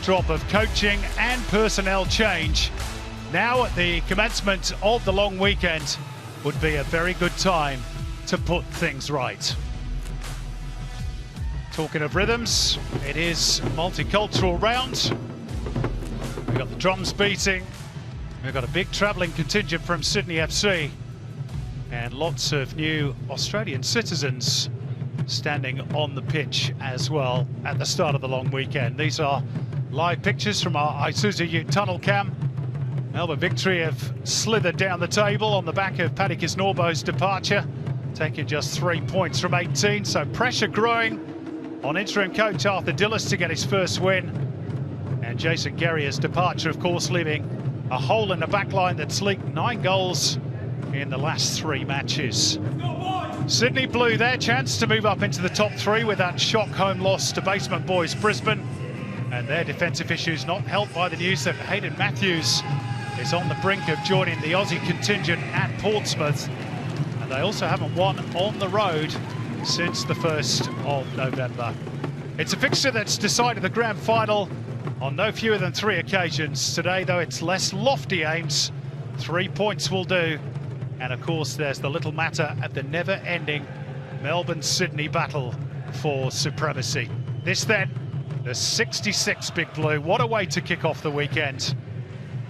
backdrop of coaching and personnel change, now at the commencement of the long weekend would be a very good time to put things right. Talking of rhythms, it is multicultural round. We've got the drums beating. We've got a big travelling contingent from Sydney FC and lots of new Australian citizens standing on the pitch as well at the start of the long weekend. These are live pictures from our Isuzu UTE tunnel cam. Melbourne Victory have slithered down the table on the back of Paddy Kisnorbo's departure, taking just 3 points from 18, so pressure growing on interim coach Arthur Dillis to get his first win. And Jason Guerrier's departure, of course, leaving a hole in the back line that's leaked 9 goals in the last 3 matches. Sydney Blue, their chance to move up into the top 3 with that shock home loss to Basement Boys Brisbane. And their defensive issues not helped by the news that Hayden Matthews is on the brink of joining the Aussie contingent at Portsmouth. And they also haven't won on the road since the 1st of November. It's a fixture that's decided the grand final on no fewer than 3 occasions. Today, though, it's less lofty aims. 3 points will do. And of course, there's the little matter at the never-ending Melbourne-Sydney battle for supremacy. This then, the 66 Big Blue. What a way to kick off the weekend.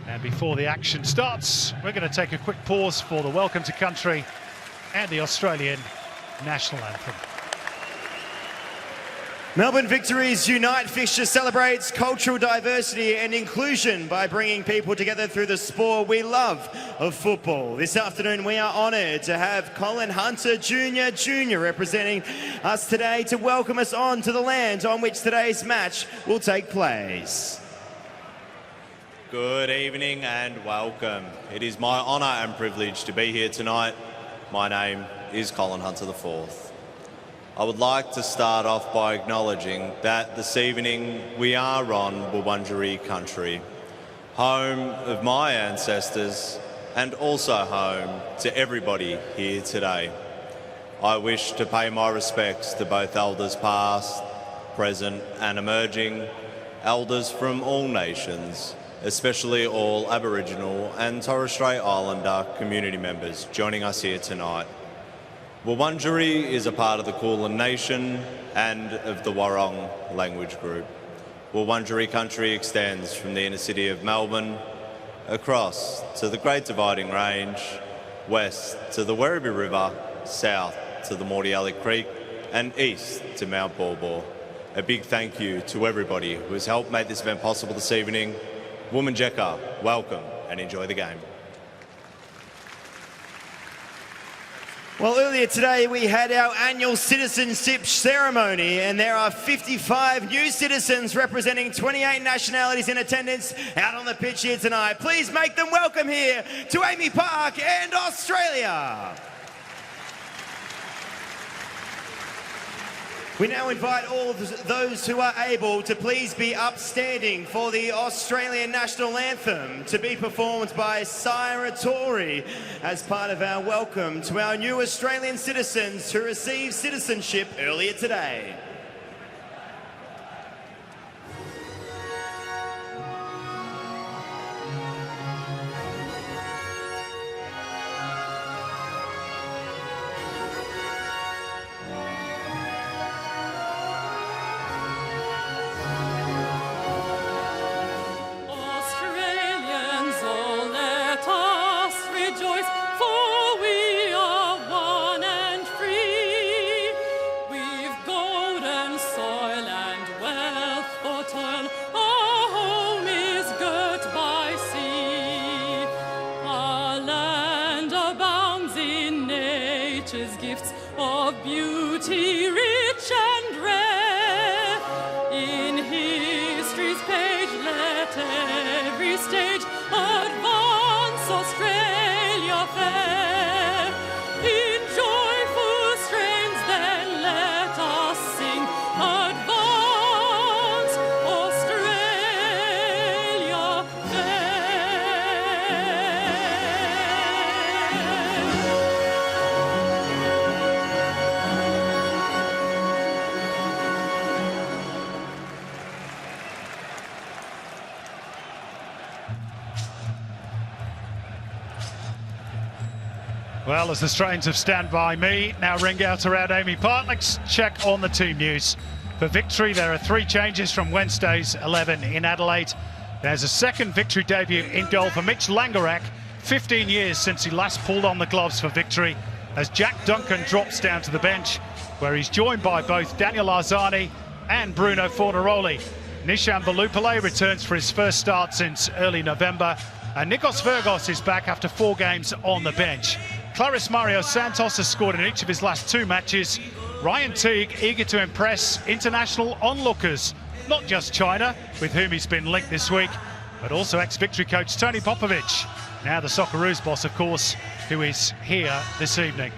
And before the action starts, we're going to take a quick pause for the Welcome to Country and the Australian National Anthem. Melbourne Victory's Unite fixture celebrates cultural diversity and inclusion by bringing people together through the sport we love of football. This afternoon we are honoured to have Colin Hunter Jr. representing us today to welcome us on to the land on which today's match will take place. Good evening and welcome. It is my honour and privilege to be here tonight. My name is Colin Hunter IV. I would like to start off by acknowledging that this evening we are on Wurundjeri country, home of my ancestors and also home to everybody here today. I wish to pay my respects to both elders past, present and emerging, elders from all nations, especially all Aboriginal and Torres Strait Islander community members joining us here tonight. Wurundjeri is a part of the Kulin Nation and of the Warong language group. Wurundjeri country extends from the inner city of Melbourne across to the Great Dividing Range, west to the Werribee River, south to the Mordialloc Creek and east to Mount Baw. A big thank you to everybody who has helped make this event possible this evening. Wominjeka, welcome and enjoy the game. Well, earlier today we had our annual citizenship ceremony and there are 55 new citizens representing 28 nationalities in attendance out on the pitch here tonight. Please make them welcome here to Amy Park and Australia. We now invite all of those who are able to please be upstanding for the Australian National Anthem to be performed by Syrah Tory as part of our welcome to our new Australian citizens who received citizenship earlier today. Gifts of beauty rich and rare. In history's page let every stage advance Australia fair. In joyful strains then let us sing, advance Australia fair. Well, as the strains of Stand By Me now ring out around Amy Park, let's check on the team news. For Victory, there are 3 changes from Wednesday's 11 in Adelaide. There's a second Victory debut in goal for Mitch Langerak, 15 years since he last pulled on the gloves for Victory, as Jack Duncan drops down to the bench, where he's joined by both Daniel Arzani and Bruno Fornaroli. Nishan Balupale returns for his first start since early November, and Nikos Vergos is back after 4 games on the bench. Claris Mario Santos has scored in each of his last 2 matches. Ryan Teague eager to impress international onlookers, not just China, with whom he's been linked this week, but also ex-Victory coach Tony Popovic, now the Socceroos boss, of course, who is here this evening.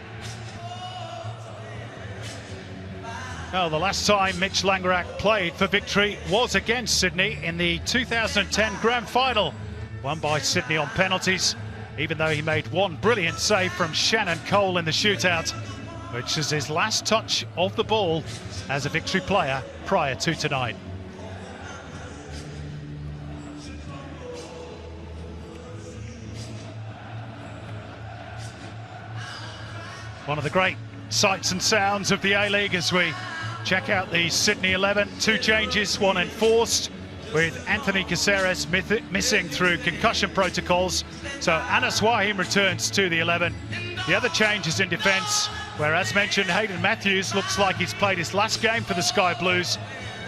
Well, the last time Mitch Langerak played for Victory was against Sydney in the 2010 Grand Final, won by Sydney on penalties, even though he made one brilliant save from Shannon Cole in the shootout, which was his last touch of the ball as a Victory player prior to tonight. One of the great sights and sounds of the A-League as we check out the Sydney 11. 2 changes, 1 enforced, with Anthony Caceres missing through concussion protocols. So Anas Wahim returns to the 11. The other change is in defence, where, as mentioned, Hayden Matthews looks like he's played his last game for the Sky Blues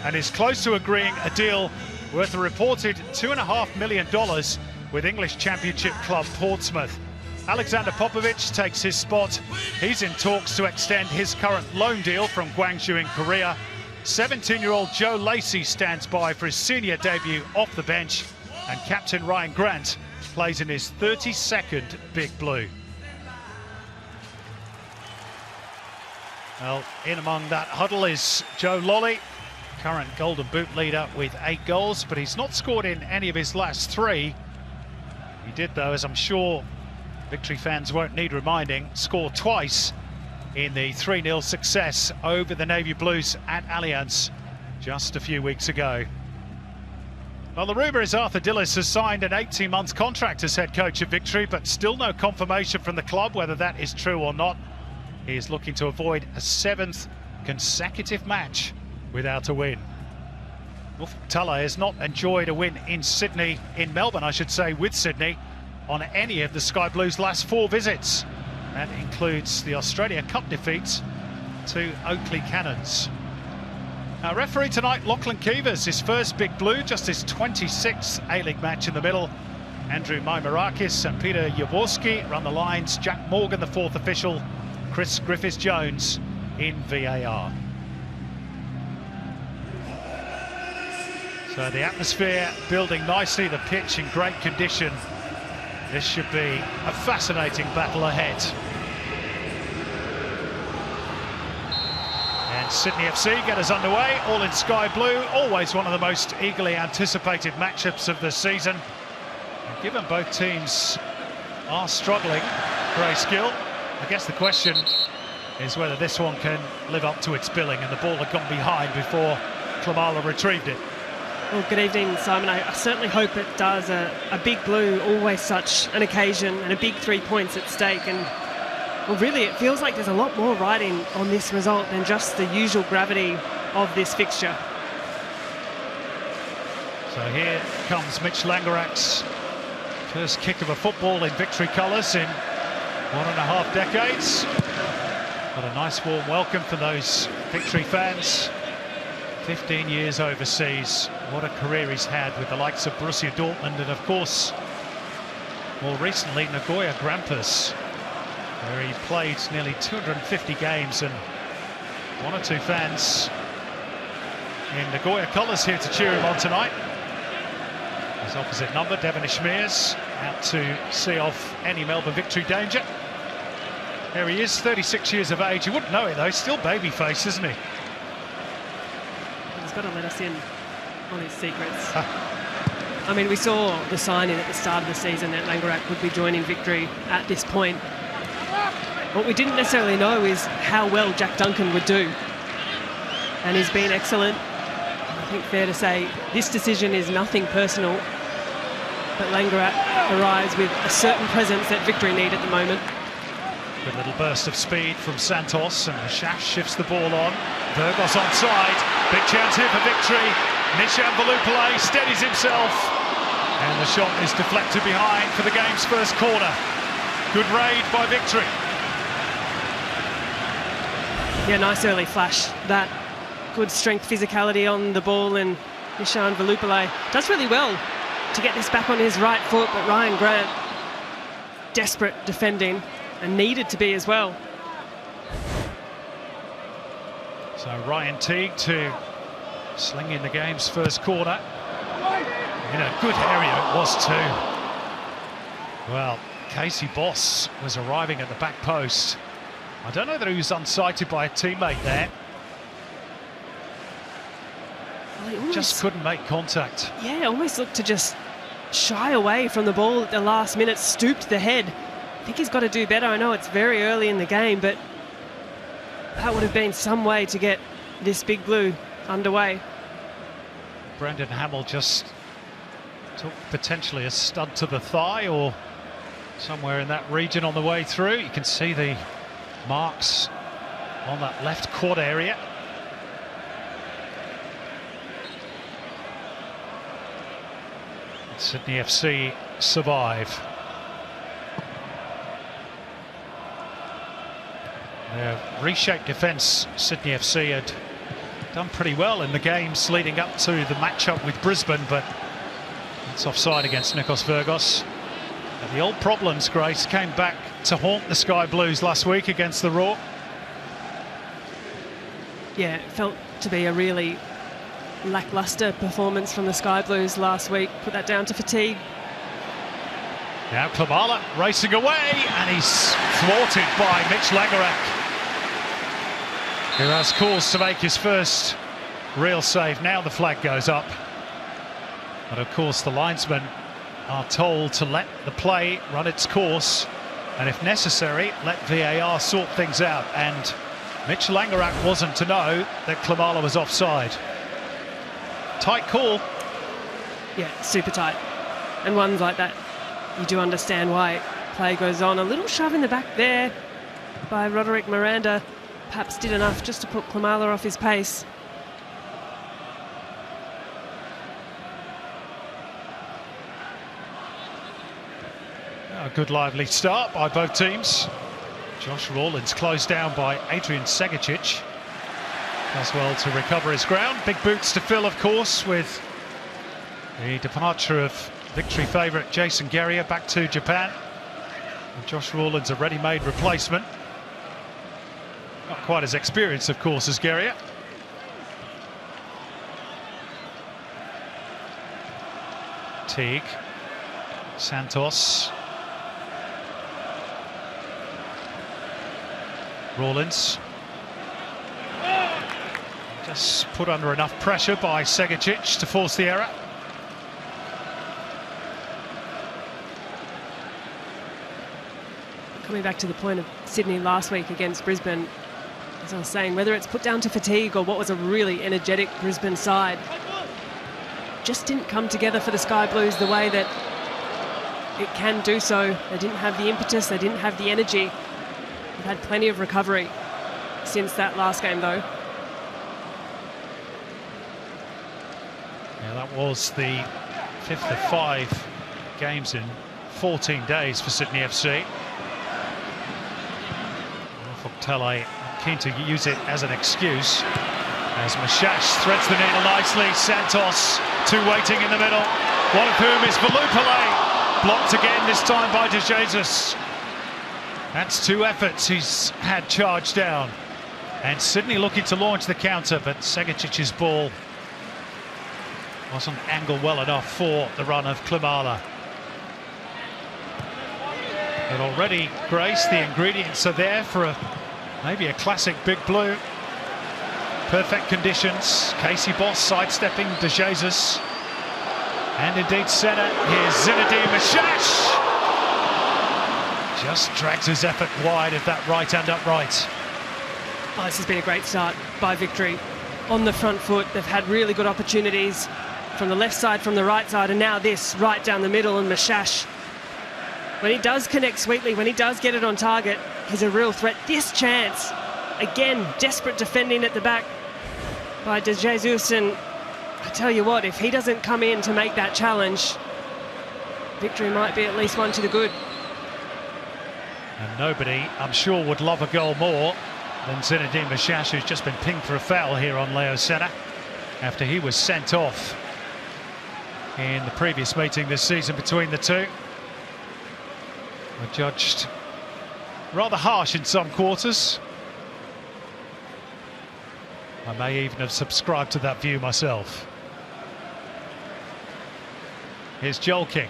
and is close to agreeing a deal worth a reported $2.5 million with English Championship club Portsmouth. Alexander Popovic takes his spot. He's in talks to extend his current loan deal from Guangzhou in Korea. 17-year-old Joe Lacey stands by for his senior debut off the bench, and captain Ryan Grant plays in his 32nd Big Blue. Well, in among that huddle is Joe Lolley, current Golden Boot leader with 8 goals, but he's not scored in any of his last 3. He did, though, as I'm sure Victory fans won't need reminding, score twice in the 3-0 success over the Navy Blues at Allianz just a few weeks ago. Well, the rumour is Arthur Dillis has signed an 18-month contract as head coach of Victory, but still no confirmation from the club whether that is true or not. He is looking to avoid a 7th consecutive match without a win. Tala has not enjoyed a win in Melbourne, I should say, with Sydney, on any of the Sky Blues' last 4 visits. That includes the Australia Cup defeats to Oakley Cannons. Our referee tonight, Lachlan Keevers, his first Big Blue, just his 26th A-League match in the middle. Andrew Maimarakis and Peter Jaworski run the lines. Jack Morgan, the 4th official. Chris Griffiths-Jones in VAR. So the atmosphere building nicely, the pitch in great condition. This should be a fascinating battle ahead. And Sydney FC get us underway, all in Sky Blue, always one of the most eagerly anticipated matchups of the season. And given both teams are struggling for a skill, I guess the question is whether this one can live up to its billing, and the ball had gone behind before Klamala retrieved it. Well, good evening, Simon. I certainly hope it does. A Big Blue, always such an occasion, and a big 3 points at stake. And, well, really, it feels like there's a lot more riding on this result than just the usual gravity of this fixture. So here comes Mitch Langerak's first kick of a football in Victory colours in 1.5 decades. What a nice warm welcome for those Victory fans. 15 years overseas. What a career he's had with the likes of Borussia Dortmund and, of course, more recently, Nagoya Grampus, where he played nearly 250 games, and 1 or 2 fans in Nagoya colours here to cheer him on tonight. His opposite number, Devon Ishmears, out to see off any Melbourne Victory danger. There he is, 36 years of age. You wouldn't know it, though. Still babyface, isn't he? He's got to let us in on his secrets. I mean, we saw the signing at the start of the season that Langerak would be joining Victory at this point. What we didn't necessarily know is how well Jack Duncan would do. And he's been excellent. I think fair to say this decision is nothing personal, but Langerak arrives with a certain presence that Victory need at the moment. Good little burst of speed from Santos, and Mishash shifts the ball on. Vergos onside. Big chance here for victory. Nishan Velupillay steadies himself, and the shot is deflected behind for the game's first corner. Good raid by Victory. Yeah, nice early flash. That good strength, physicality on the ball, and Nishan Velupillay does really well to get this back on his right foot, but Ryan Grant, desperate defending, and needed to be as well. So Ryan Teague to sling in the game's first corner. In a good area it was too. Well, Casey Boss was arriving at the back post. I don't know that he was unsighted by a teammate there. Well, just couldn't make contact. Yeah, almost looked to just shy away from the ball at the last minute, stooped the head. I think he's got to do better. I know it's very early in the game, but that would have been some way to get this Big Blue underway. Brendan Hamill just took potentially a stud to the thigh or somewhere in that region on the way through. You can see the marks on that left quad area. Sydney FC survive. Their reshaped defence, Sydney FC had done pretty well in the games leading up to the matchup with Brisbane, but it's offside against Nikos Vergos. And the old problems, Grace, came back to haunt the Sky Blues last week against the Raw. Yeah, it felt to be a really lacklustre performance from the Sky Blues last week. Put that down to fatigue. Now Klimala racing away, and he's thwarted by Mitch Langarek, who has cause to make his first real save. Now the flag goes up, but of course the linesmen are told to let the play run its course, and if necessary let VAR sort things out, and Mitch Langerak wasn't to know that Klimala was offside. Tight call. Yeah, super tight, and ones like that you do understand why play goes on. A little shove in the back there by Roderick Miranda perhaps did enough just to put Klimala off his pace. A good lively start by both teams. Josh Rawlins closed down by Adrian Segicic. Does well to recover his ground. Big boots to fill, of course, with the departure of Victory favourite Jason Guerrier back to Japan. And Josh Rawlins a ready-made replacement. Not quite as experienced, of course, as Guerrier. Teague, Santos, Rawlins. Just put under enough pressure by Segicic to force the error. Coming back to the point of Sydney last week against Brisbane, as I was saying, whether it's put down to fatigue or what was a really energetic Brisbane side, just didn't come together for the Sky Blues the way that it can do so. They didn't have the impetus, they didn't have the energy. They've had plenty of recovery since that last game, though. Yeah, that was the 5th of 5 games in 14 days for Sydney FC. Tele keen to use it as an excuse as Mishash threads the needle nicely. Santos, two waiting in the middle, one of whom is Velupillay, blocked again, this time by De Jesus. That's two efforts he's had charged down, and Sydney looking to launch the counter, but Segicic's ball wasn't angled well enough for the run of Klimala. But already, Grace, the ingredients are there for maybe a classic Big Blue. Perfect conditions. Casey Boss sidestepping De Jesus. And indeed centre. Here's Zinedine Mishash. Just drags his effort wide of that right-hand upright. Oh, this has been a great start by Victory. On the front foot, they've had really good opportunities from the left side, from the right side, and now this right down the middle, and Mishash, when he does connect sweetly, when he does get it on target, is a real threat. This chance, again, desperate defending at the back by De Jesus, and I tell you what, if he doesn't come in to make that challenge, victory might be at least one to the good. And nobody, I'm sure, would love a goal more than Zinedine Mashash, who's just been pinged for a foul here on Leo Senna after he was sent off in the previous meeting this season between the two. Were judged rather harsh in some quarters. I may even have subscribed to that view myself. Here's Joel King.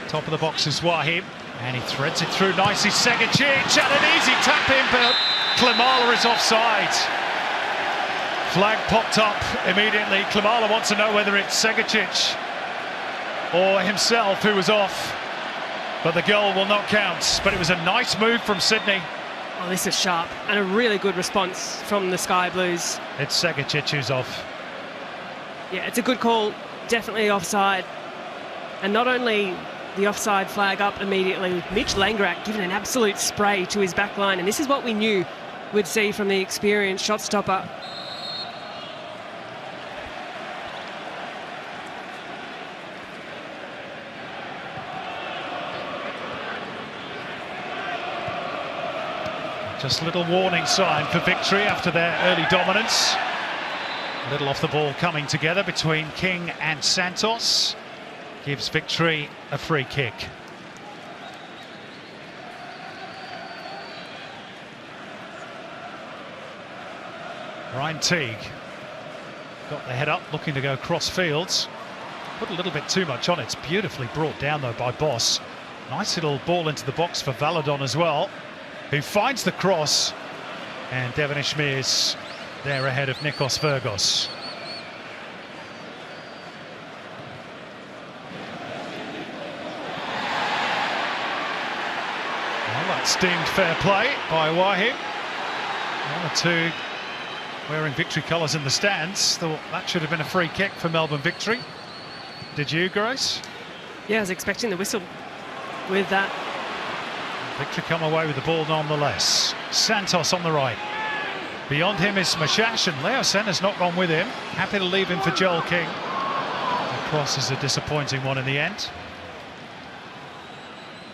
Top of the box is Wahim, and he threads it through nicely. Segacic, and an easy tap in, but Klimala is offside. Flag popped up immediately. Klimala wants to know whether it's Segacic or himself who was off, but the goal will not count. But it was a nice move from Sydney. Oh, this is sharp, and a really good response from the Sky Blues. It's Segacic who's off. Yeah, it's a good call, definitely offside. And not only the offside flag up immediately, Mitch Langerak giving an absolute spray to his back line, and this is what we knew we'd see from the experienced shot stopper. Just a little warning sign for victory after their early dominance. A little off the ball coming together between King and Santos gives victory a free kick. Ryan Teague got the head up, looking to go cross fields. Put a little bit too much on it. It's beautifully brought down though by Boss. Nice little ball into the box for Valadon as well, who finds the cross, and Devon Ishmeer's there ahead of Nikos Vergos. Well, that's deemed fair play by Wahim. One or two wearing victory colours in the stands. Thought that should have been a free kick for Melbourne Victory. Did you, Grace? Yeah, I was expecting the whistle with that. Victory come away with the ball nonetheless. Santos on the right. Beyond him is Mashash, and Leo Senna's not gone with him. Happy to leave him for Joel King. The cross is a disappointing one in the end.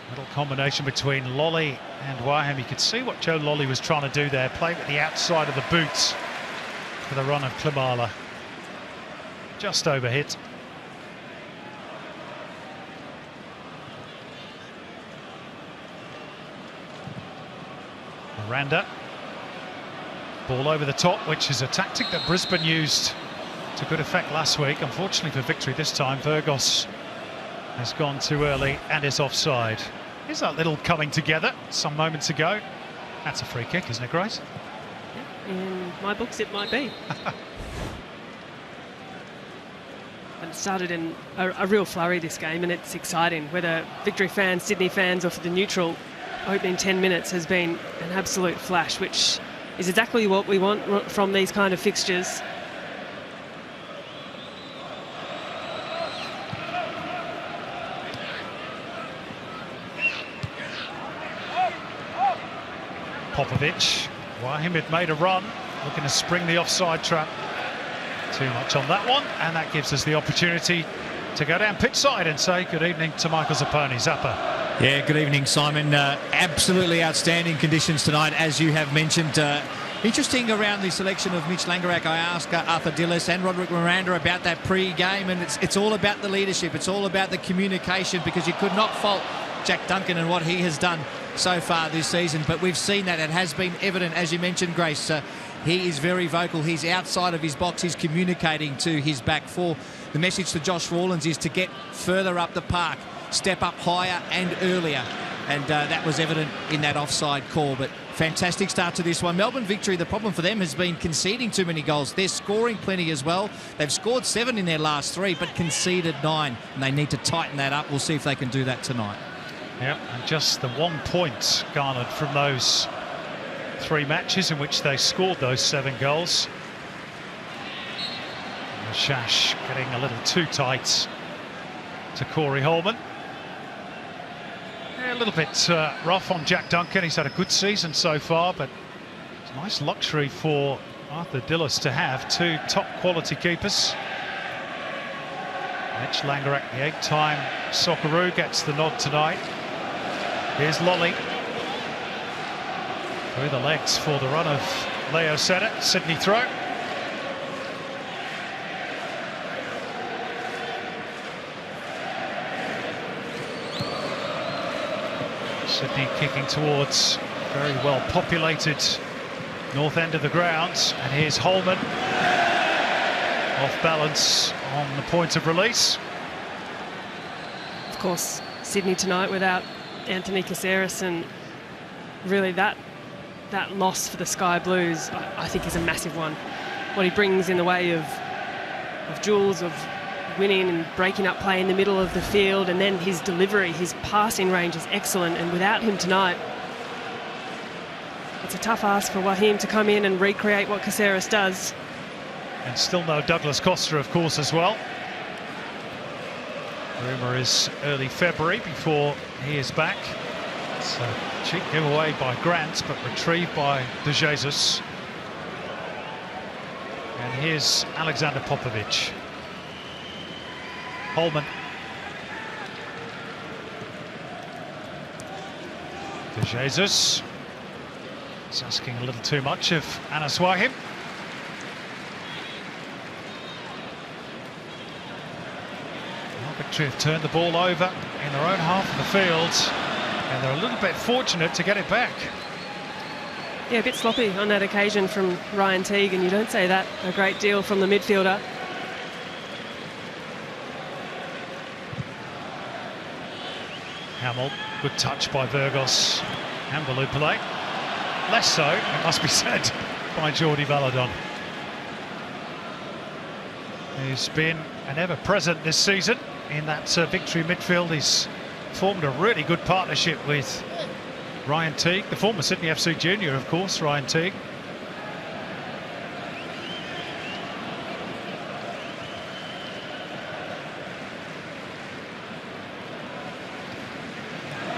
Little combination between Lolley and Wahim. You could see what Joe Lolley was trying to do there. Play with the outside of the boots for the run of Klimala. Just overhit. Miranda. Ball over the top, which is a tactic that Brisbane used to good effect last week. Unfortunately for victory this time, Vergos has gone too early and is offside. Here's that little coming together some moments ago. That's a free kick, isn't it, Grace? Yeah, in my books it might be. And it started in a real flurry this game, and it's exciting. Whether Victory fans, Sydney fans, or for the neutral, opening 10 minutes has been an absolute flash, which is exactly what we want from these kind of fixtures. Popovic. Wahim had made a run, looking to spring the offside trap. Too much on that one, and that gives us the opportunity to go down pitch side and say good evening to Michael Zapponi. Zappa. Yeah, good evening, Simon. Absolutely outstanding conditions tonight, as you have mentioned. Interesting around the selection of Mitch Langerak. I asked Arthur Dillis and Roderick Miranda about that pre-game, and it's all about the leadership. It's all about the communication, because you could not fault Jack Duncan and what he has done so far this season. But we've seen that it has been evident, as you mentioned, Grace. He is very vocal. He's outside of his box. He's communicating to his back four. The message to Josh Rawlins is to get further up the park, step up higher and earlier, and that was evident in that offside call. But fantastic start to this one. Melbourne Victory, the problem for them has been conceding too many goals. They're scoring plenty as well. They've scored 7 in their last 3, but conceded 9, and they need to tighten that up. We'll see if they can do that tonight. Yeah, and just the 1 point garnered from those 3 matches in which they scored those 7 goals. Shash getting a little too tight to Corey Holman. Yeah, a little bit rough on Jack Duncan. He's had a good season so far, but it's a nice luxury for Arthur Dillis to have two top quality keepers. Mitch Langerak, the 8-time Socceroo, gets the nod tonight. Here's Lolley. Through the legs for the run of Leo Sennett. Sydney throw. Sydney kicking towards very well populated north end of the grounds. And here's Holman. Off balance on the point of release. Of course, Sydney tonight without Anthony Caceres, and really that loss for the Sky Blues, I think, is a massive one. What he brings in the way of duels, of winning and breaking up play in the middle of the field, and then his delivery, his passing range is excellent, and without him tonight, it's a tough ask for Waheem to come in and recreate what Caceres does. And still no Douglas Costa, of course, as well. Rumour is early February before he is back. It's a cheap giveaway by Grant, but retrieved by De Jesus. And here's Alexander Popovic. Holman. De Jesus. It's asking a little too much of Anas Waheem. Victory have turned the ball over in their own half of the field, and they're a little bit fortunate to get it back. Yeah, a bit sloppy on that occasion from Ryan Teague, and you don't say that a great deal from the midfielder. Hamill, good touch by Vergos and Balupale. Less so, it must be said, by Jordi Baladon, who's been an ever-present this season in that victory midfield. He's formed a really good partnership with Ryan Teague, the former Sydney FC junior, of course, Ryan Teague.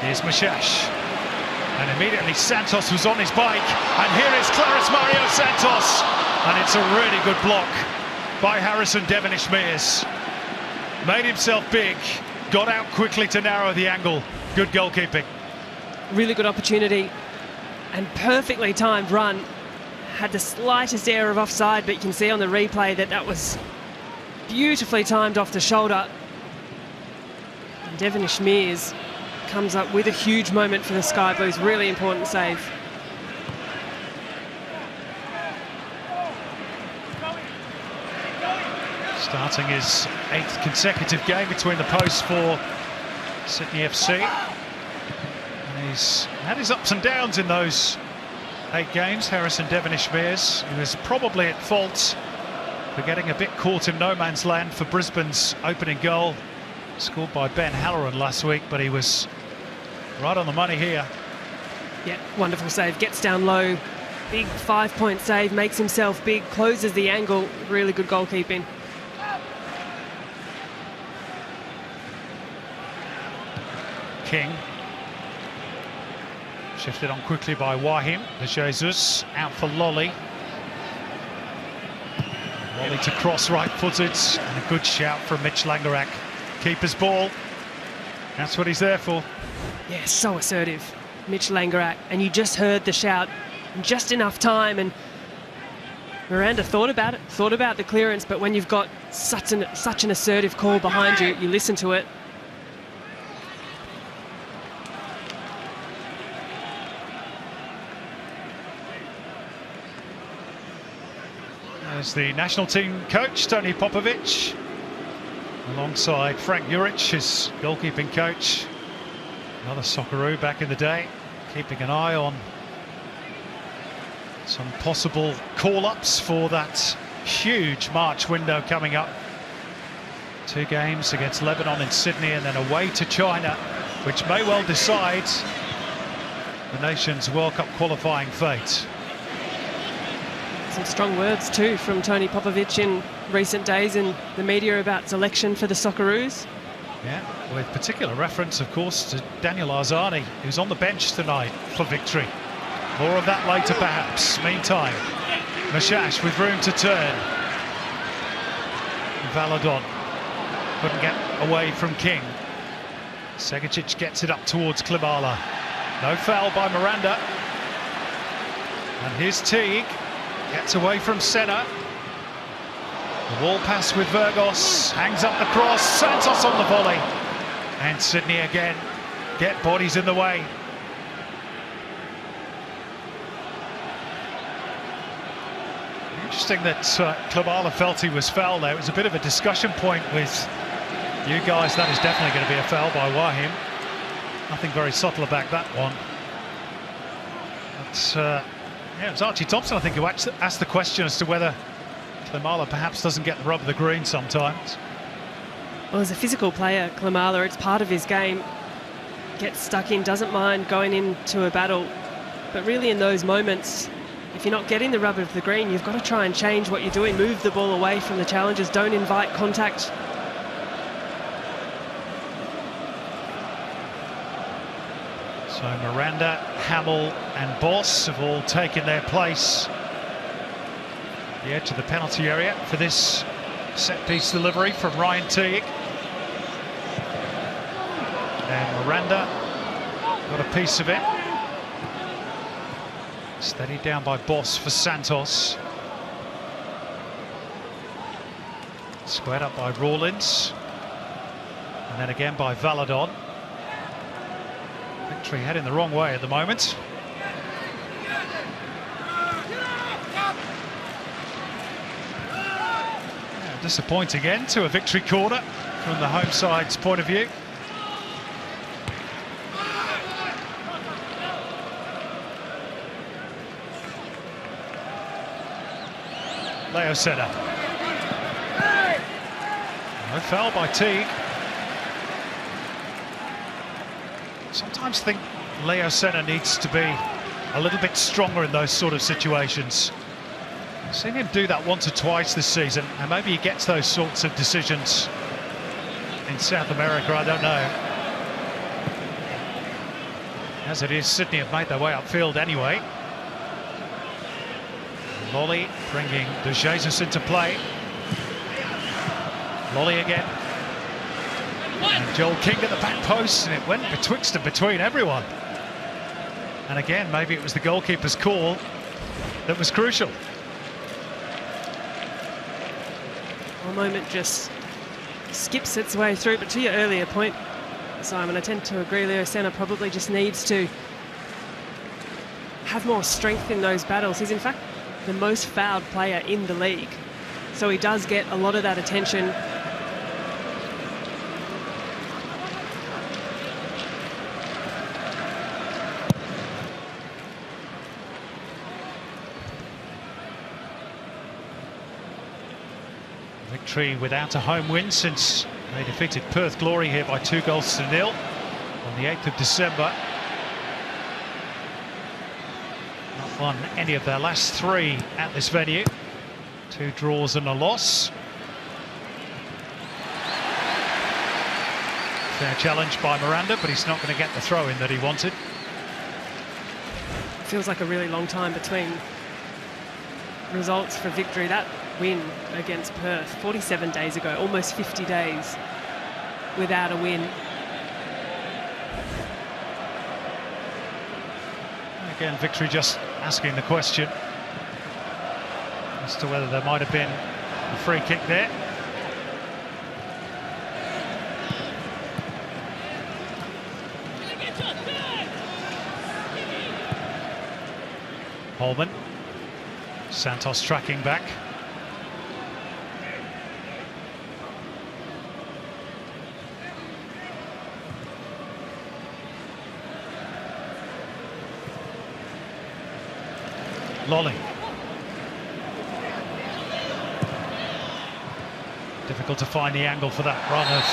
Here's Mashash, and immediately Santos was on his bike, and here is Clarence Mario Santos, and it's a really good block by Harrison Devonish-Mears. Made himself big, got out quickly to narrow the angle. Good goalkeeping. Really good opportunity and perfectly timed run. Had the slightest air of offside, but you can see on the replay that that was beautifully timed off the shoulder. And Devonish-Mears comes up with a huge moment for the Sky Blues. Really important save. Starting his 8th consecutive game between the posts for Sydney FC. And he's had his ups and downs in those 8 games, Harrison Devonish-Mears. He was probably at fault for getting a bit caught in no man's land for Brisbane's opening goal, scored by Ben Halloran last week, but he was right on the money here. Yeah, wonderful save. Gets down low, big 5-point save, makes himself big, closes the angle. Really good goalkeeping. King. Shifted on quickly by Waheem. De Jesus out for Lolley. Lolley to cross right-footed, and a good shout from Mitch Langerak. Keeper's ball. That's what he's there for. Yeah, so assertive, Mitch Langerak. And you just heard the shout in just enough time, and Miranda thought about it, thought about the clearance, but when you've got such an assertive call behind you, you listen to it. There's the national team coach, Tony Popovic, alongside Frank Juric, his goalkeeping coach. Another Socceroo back in the day, keeping an eye on some possible call-ups for that huge March window coming up. 2 games against Lebanon in Sydney, and then away to China, which may well decide the nation's World Cup qualifying fate. Some strong words too from Tony Popovic in recent days in the media about selection for the Socceroos. Yeah, with particular reference, of course, to Daniel Arzani, who's on the bench tonight for Victory. More of that later, perhaps. Meantime, Mashash with room to turn. Valadon couldn't get away from King. Segicic gets it up towards Klimala. No foul by Miranda. And here's Teague. Gets away from Senna. The wall pass with Vergos. Hangs up the cross. Santos on the volley. And Sydney again get bodies in the way. Interesting that Klimala felt he was fouled there. It was a bit of a discussion point with you guys. That is definitely going to be a foul by Wahim. Nothing very subtle about that one. But yeah, it was Archie Thompson, I think, who asked the question as to whether Klimala perhaps doesn't get the rub of the green sometimes. Well, as a physical player, Klimala, it's part of his game. Gets stuck in, doesn't mind going into a battle. But really in those moments, if you're not getting the rub of the green, you've got to try and change what you're doing. Move the ball away from the challengers. Don't invite contact. So Miranda, Hamill and Boss have all taken their place at the edge of the penalty area for this set-piece delivery from Ryan Teague. And Miranda got a piece of it. Steadied down by Boss for Santos. Squared up by Rawlins. And then again by Valadon. Victory heading the wrong way at the moment. Yeah, disappointing end to a Victory corner from the home side's point of view. Leo Senna. No foul by Teague. Sometimes think Leo Senna needs to be a little bit stronger in those sort of situations. I've seen him do that once or twice this season, and maybe he gets those sorts of decisions in South America, I don't know. As it is, Sydney have made their way upfield anyway. Lolley bringing De Jesus into play. Lolley again. And Joel King at the back post, and it went betwixt and between everyone. And again, maybe it was the goalkeeper's call that was crucial. One moment just skips its way through, but to your earlier point, Simon, I tend to agree. Leo Senna probably just needs to have more strength in those battles. He's in fact the most fouled player in the league, so he does get a lot of that attention. Victory without a home win since they defeated Perth Glory here by 2-0 on the 8th of December. Not won any of their last 3 at this venue. 2 draws and a loss. Fair challenge by Miranda, but he's not going to get the throw-in that he wanted. Feels like a really long time between results for Victory. That win against Perth 47 days ago, almost 50 days without a win. Again, Victory just asking the question as to whether there might have been a free kick there. Holman. Santos tracking back. Lolley. Difficult to find the angle for that run of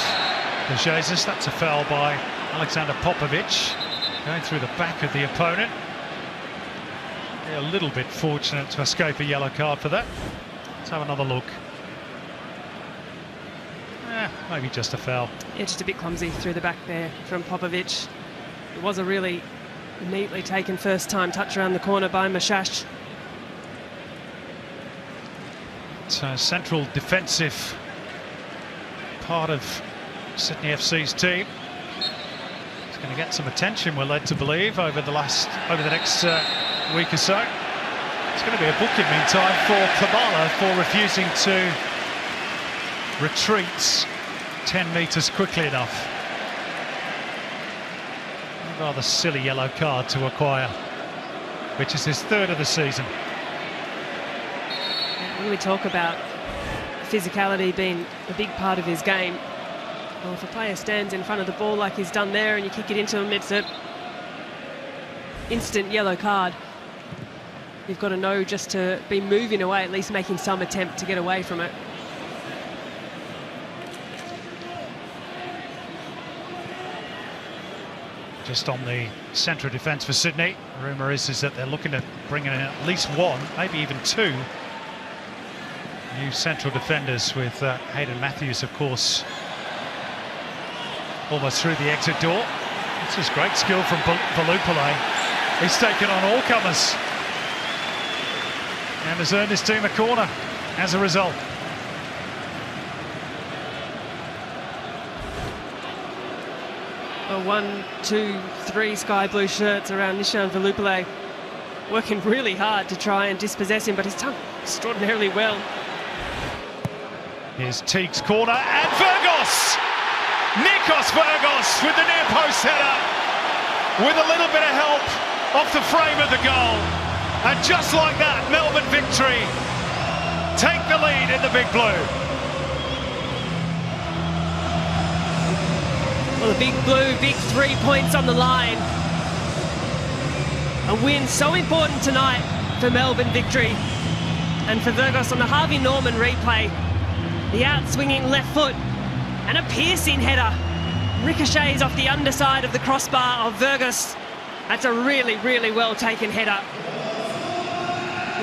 De Jesus. That's a foul by Alexander Popovic, going through the back of the opponent. A little bit fortunate to escape a yellow card for that. Let's have another look. Maybe just a foul. Yeah, just a bit clumsy through the back there from Popovic. It was a really neatly taken first-time touch around the corner by Mashash. So central defensive part of Sydney FC's team. It's going to get some attention, we're led to believe, over the next week or so. It's going to be a booking meantime for Kabbalah for refusing to retreat 10 metres quickly enough. A rather silly yellow card to acquire, which is his third of the season. When we talk about physicality being a big part of his game, well, if a player stands in front of the ball like he's done there and you kick it into him, it's an instant yellow card. You've got to know just to be moving away, at least making some attempt to get away from it. Just on the central defence for Sydney, rumour is that they're looking at bringing in at least one, maybe even two new central defenders, with Hayden Matthews, of course, almost through the exit door. This is great skill from Valupale. He's taken on all comers and has earned his team a corner as a result. Well, 1, 2, 3 sky blue shirts around Nishan Valupale, working really hard to try and dispossess him, but he's done extraordinarily well. Here's Teague's corner, and Vergos! Nikos Vergos with the near post header, with a little bit of help off the frame of the goal. And just like that, Melbourne victory take the lead in the Big Blue. Well, the Big Blue, big 3 points on the line. A win so important tonight for Melbourne victory. And for Vergos on the Harvey Norman replay, the out-swinging left foot and a piercing header ricochets off the underside of the crossbar of Vergos. That's a really, really well taken header.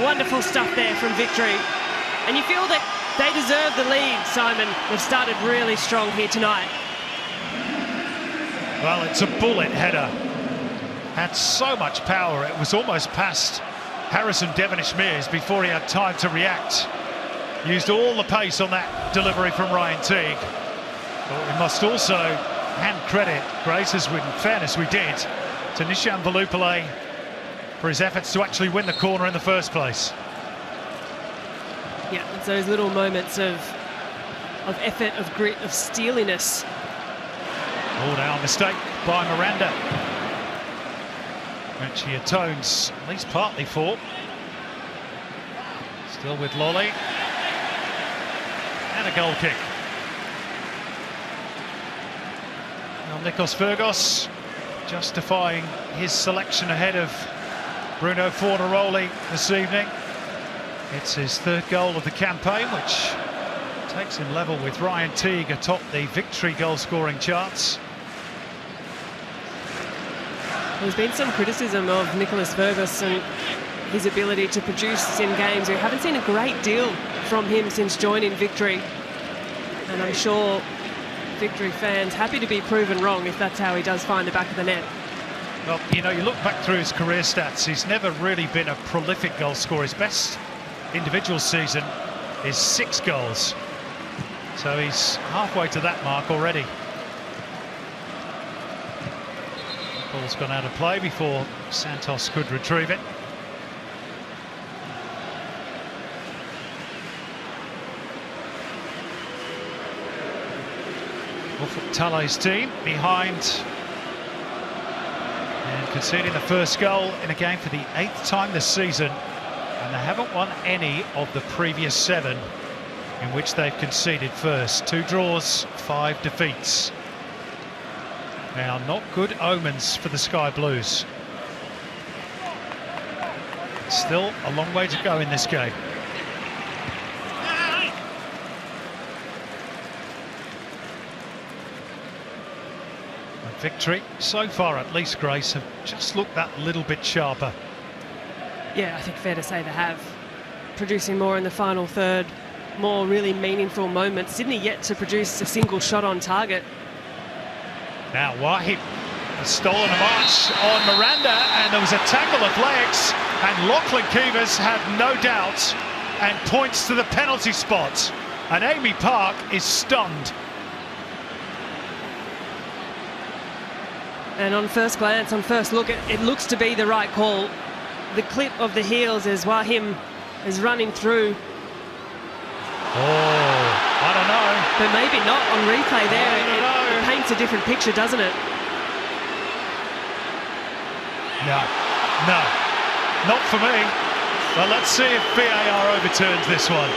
Wonderful stuff there from victory. And you feel that they deserve the lead, Simon. They've started really strong here tonight. Well, it's a bullet header. Had so much power, it was almost past Harrison Devonish-Mears before he had time to react. Used all the pace on that delivery from Ryan Teague. But we must also hand credit, Grace, as in fairness we did, to Nishan Valupale for his efforts to actually win the corner in the first place. Yeah, it's those little moments of effort, of grit, of steeliness. Oh, now a mistake by Miranda, which he atones at least partly for. Still with Lolley. And a goal kick. Now Nikos Vergos justifying his selection ahead of Bruno Fornaroli this evening. It's his third goal of the campaign, which takes him level with Ryan Teague atop the victory goal-scoring charts. There's been some criticism of Nicholas Vergos and his ability to produce in games. We haven't seen a great deal from him since joining Victory. And I'm sure Victory fans happy to be proven wrong if that's how he does find the back of the net. Well, you know, you look back through his career stats, he's never really been a prolific goal scorer. His best individual season is 6 goals. So he's halfway to that mark already. Ball's gone out of play before Santos could retrieve it. Tale's team behind and conceding the first goal in a game for the 8th time this season, and they haven't won any of the previous 7 in which they've conceded first. 2 draws, 5 defeats. Now, not good omens for the Sky Blues. Still a long way to go in this game. Victory, so far at least, Grace, have just looked that little bit sharper. Yeah, I think fair to say they have. Producing more in the final third. more really meaningful moments. Sydney yet to produce a single shot on target. Now Wahib has stolen a march on Miranda, and there was a tangle of legs, and Lachlan Keevers had no doubt and points to the penalty spot. And Amy Park is stunned. And on first glance, on first look, it looks to be the right call. The clip of the heels as Wahim is running through. Oh, I don't know. But maybe not on replay there. It paints a different picture, doesn't it? No, not for me. Well, let's see if VAR overturns this one.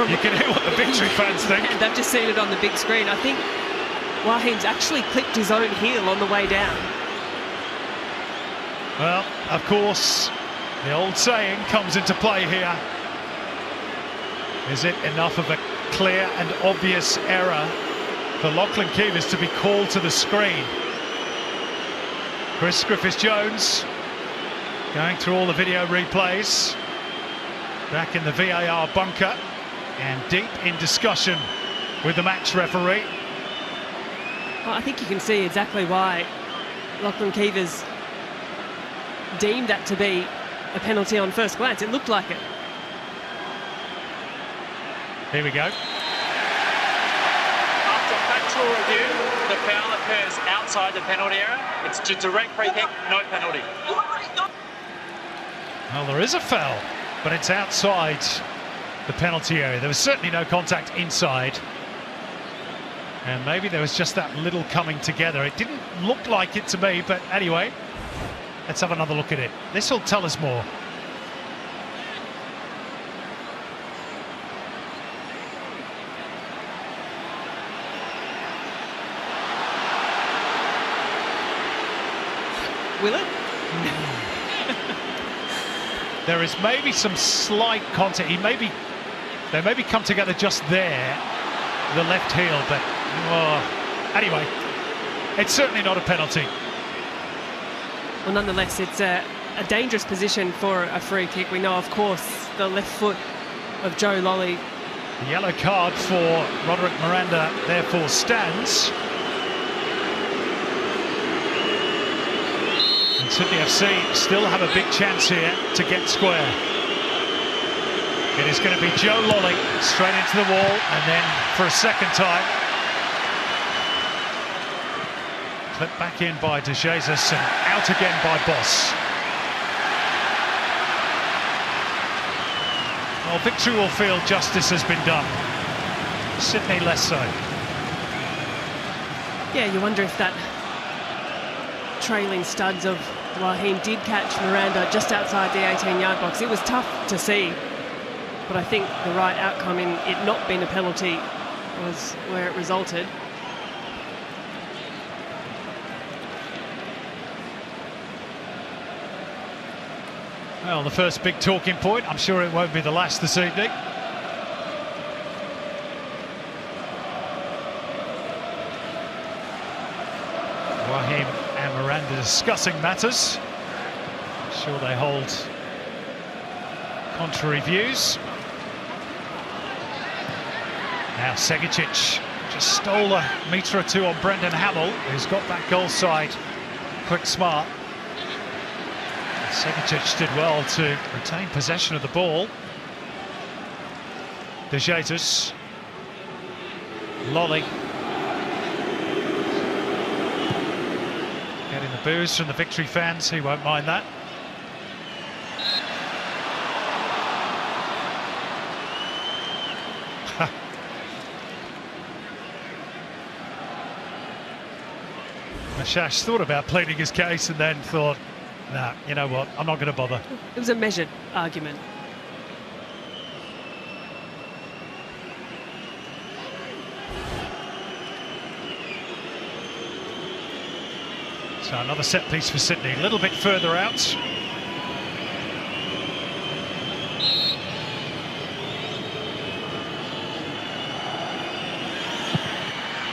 You can hear what the victory fans think. They've just seen it on the big screen. I think Wahim's actually clipped his own heel on the way down. Well, of course, the old saying comes into play here. Is it enough of a clear and obvious error for Lachlan Keevers to be called to the screen? Chris Griffiths-Jones going through all the video replays, back in the VAR bunker and deep in discussion with the match referee. Well, I think you can see exactly why Lachlan Keevers deemed that to be a penalty on first glance. It looked like it. Here we go. After factual review, the foul occurs outside the penalty area. It's a direct free kick, no penalty. Well, there is a foul, but it's outside the penalty area. There was certainly no contact inside. And maybe there was just that little coming together. It didn't look like it to me, but anyway, let's have another look at it. This will tell us more. Will it? There is maybe some slight contact. They maybe come together just there, the left heel, but anyway, it's certainly not a penalty. Well, nonetheless, it's a dangerous position for a free kick. We know, of course, the left foot of Joe Lolley. The yellow card for Roderick Miranda therefore stands. And Sydney FC still have a big chance here to get square. It is going to be Joe Lolley straight into the wall, and then for a second time clipped back in by De Jesus and out again by Boss. Well, victory will feel justice has been done. Sydney less so. Yeah, you wonder if that trailing studs of Wahim did catch Miranda just outside the 18-yard box. It was tough to see, but I think the right outcome in it not being a penalty was where it resulted. Well, the first big talking point. I'm sure it won't be the last this evening. Wahim and Miranda discussing matters. I'm sure they hold contrary views. Now Segicic just stole a metre or two on Brendan Hamill, who's got that goal side quick smart. Segicic did well to retain possession of the ball. De Jesus, Lolley. Getting the boos from the victory fans, he won't mind that. Mashash thought about pleading his case and then thought, nah, you know what, I'm not going to bother. It was a measured argument. So another set piece for Sydney, a little bit further out.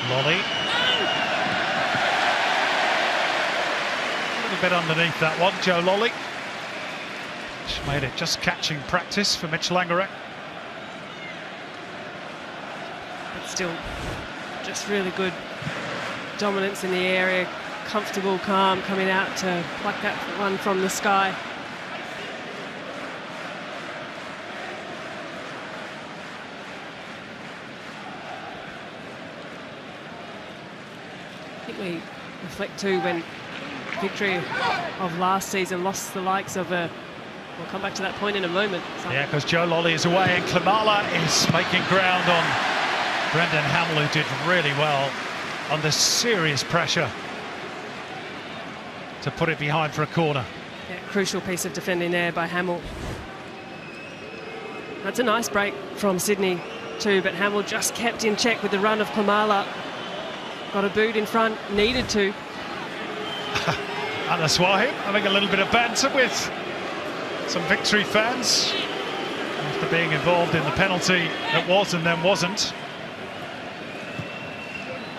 Lolley. A little bit underneath that one, Joe Lolley. Which made it just catching practice for Mitch Langarek. But still, just really good dominance in the area, comfortable, calm, coming out to pluck that one from the sky. I think we reflect too when Victory of last season lost the likes of we'll come back to that point in a moment. Yeah, because Joe Lolley is away and Klimala is making ground on Brendan Hamill, who did really well under serious pressure to put it behind for a corner. Yeah, crucial piece of defending there by Hamill. That's a nice break from Sydney too, but Hamill just kept in check with the run of Klimala. Got a boot in front, needed to. Anaswahi having a little bit of banter with some Victory fans after being involved in the penalty that was and then wasn't.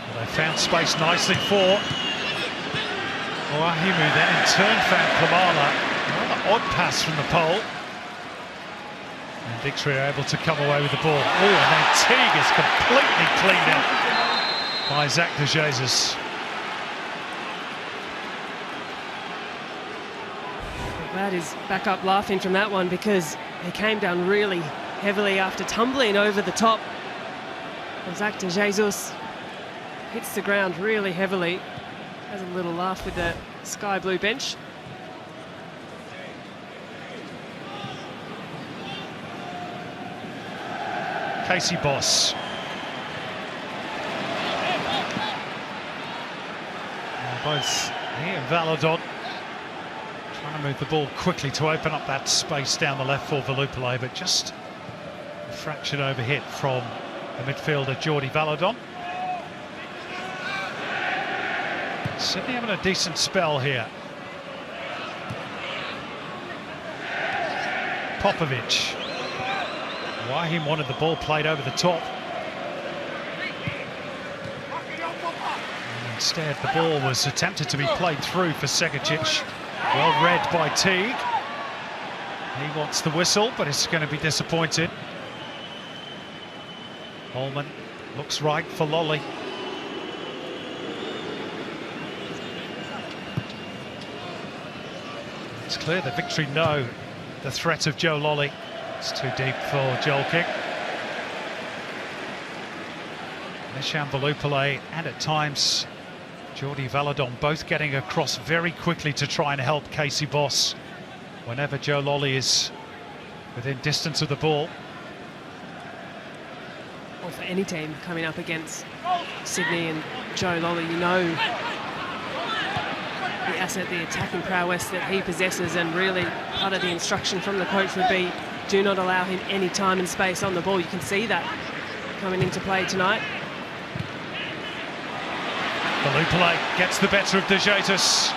Well, they found space nicely for Wahimu, then in turn found Klimala. Another odd pass from the pole. And Victory are able to come away with the ball. Oh, and then Teague is completely cleaned up by Zach de Jesus. Glad he's back up laughing from that one, because he came down really heavily after tumbling over the top. And Zach de Jesus hits the ground really heavily. Has a little laugh with the sky blue bench. Casey Boss. Both he and Valadon trying to move the ball quickly to open up that space down the left for Velupillay, but just a fraction overhit from the midfielder Jordi Valadon. Sydney having a decent spell here. Popovic. Wahim wanted the ball played over the top. And instead, the ball was attempted to be played through for Segicic. Well read by Teague. He wants the whistle, but it's going to be disappointed. Holman looks right for Lolley. It's clear that Victory know the threat of Joe Lolley. It's too deep for Joel King. Nishan Velupillay and at times Jordi Valadon both getting across very quickly to try and help Casey Boss whenever Joe Lolley is within distance of the ball. Well, for any team coming up against Sydney and Joe Lolley, you know the asset, the attacking prowess that he possesses, and really part of the instruction from the coach would be do not allow him any time and space on the ball. You can see that coming into play tonight. Velupillay gets the better of De Jesus.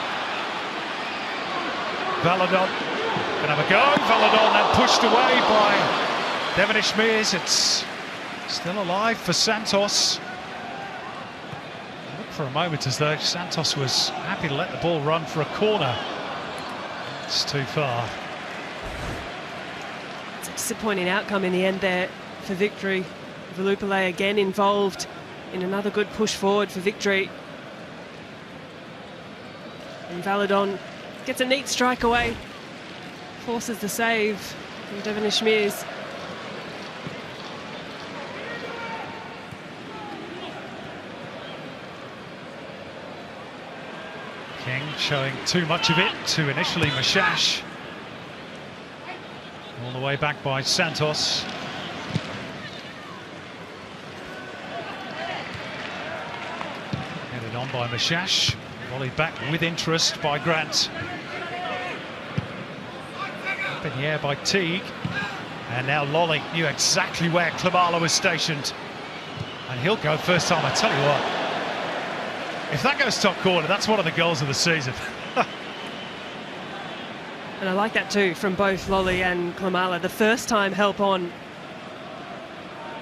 Valadon can have a go. Valadon then pushed away by Devon Ishmeers. It's still alive for Santos. It looked for a moment as though Santos was happy to let the ball run for a corner. It's too far. It's a disappointing outcome in the end there for Victory. Velupillay again involved in another good push forward for Victory. And Valadon gets a neat strike away, forces the save from Devon Ishmeers. King showing too much of it to initially Mashash. All the way back by Santos. Headed on by Mashash. Volleyed back with interest by Grant. Up in the air by Teague. And now Lolley knew exactly where Klimala was stationed. And he'll go first time. I tell you what, if that goes top corner, that's one of the goals of the season. And I like that too from both Lolley and Klimala. The first time help on.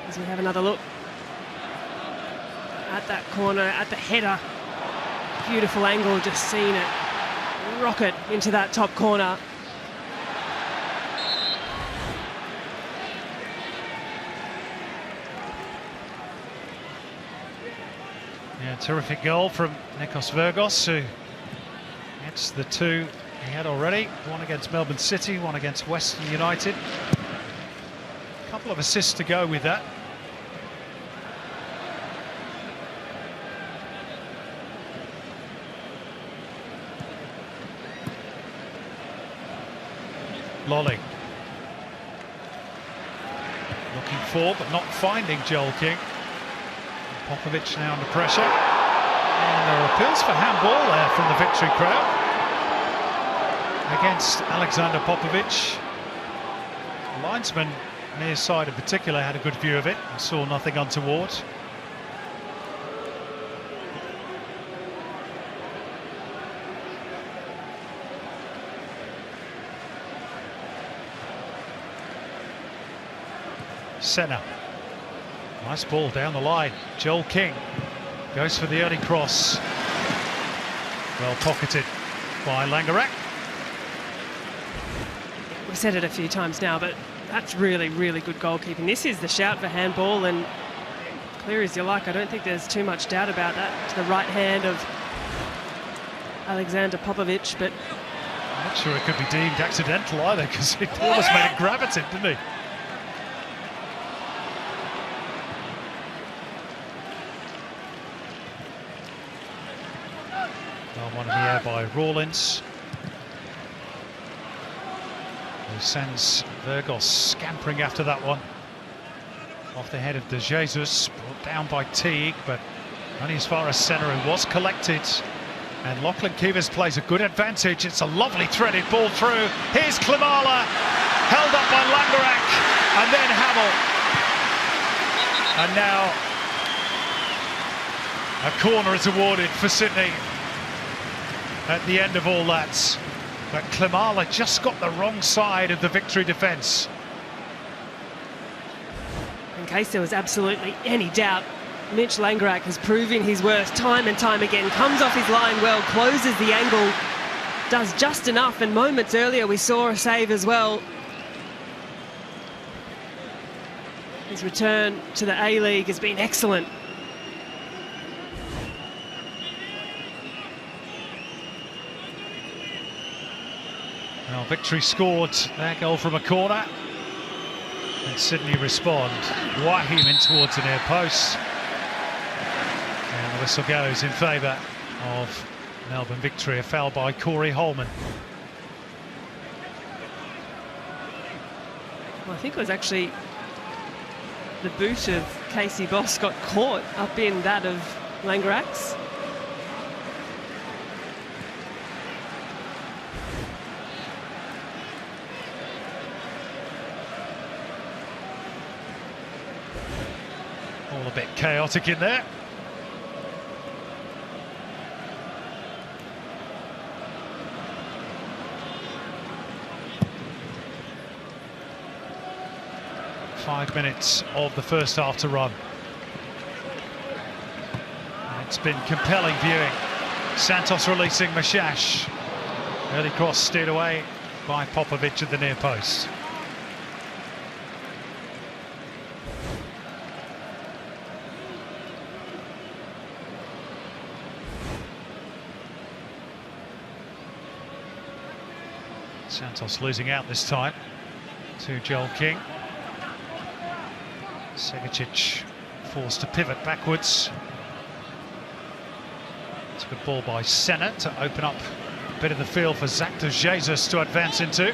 As we have another look at that corner, at the header. Beautiful angle, just seeing it rocket into that top corner. Yeah, terrific goal from Nikos Vergos, who gets the two he had already. One against Melbourne City, one against Western United. A couple of assists to go with that. Lolley. Looking for, but not finding Joel King. Popovic now under pressure. And there are appeals for handball there from the Victory crowd against Alexander Popovic. The linesman near side in particular had a good view of it and saw nothing untoward. Senna. Nice ball down the line. Joel King goes for the early cross. Well pocketed by Langerak. We've said it a few times now, but that's really, really good goalkeeping. This is the shout for handball, and clear as you like. I don't think there's too much doubt about that. To the right hand of Alexander Popovic, but I'm not sure it could be deemed accidental either, because he almost made it grab at it, didn't he? One in the air by Rawlins, who sends Vergos scampering after that one. Off the head of De Jesus, brought down by Teague, but only as far as centre, who was collected. And Lachlan Kivers plays a good advantage. It's a lovely threaded ball through. Here's Klimala, held up by Langerak, and then Hamill. And now a corner is awarded for Sydney at the end of all that. But Klimala just got the wrong side of the Victory defence. in case there was absolutely any doubt, Mitch Langerak has proven his worth time and time again. Comes off his line well, closes the angle, does just enough, and moments earlier we saw a save as well. His return to the A-League has been excellent. Well, Victory scored their goal from a corner, and Sydney respond. Wahim in towards the near post, and the whistle goes in favour of Melbourne Victory. A foul by Corey Holman. Well, I think it was actually the boot of Casey Boss got caught up in that of Langerak's. All a bit chaotic in there. Five minutes of the first half to run. And it's been compelling viewing. Santos releasing Mashash. Early cross steered away by Popovic at the near post. Santos losing out this time to Joel King. Segicic forced to pivot backwards. It's a good ball by Senna to open up a bit of the field for Zach de Jesus to advance into.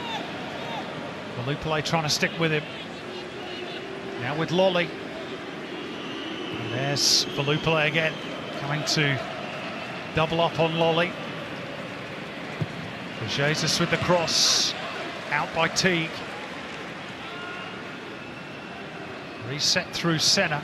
Volupele trying to stick with him. Now with Lolley. And there's Volupele again, coming to double up on Lolley. De Jesus with the cross, out by Teague. Reset through Senna.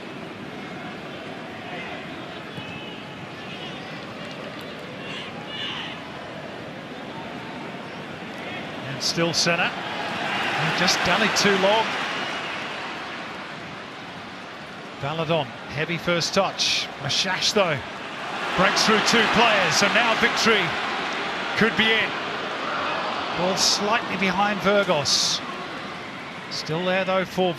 And still Senna. He just done it too long. Baladon, heavy first touch. Mashash though, breaks through two players, and now Victory could be in. Ball slightly behind Vergos. Still there though for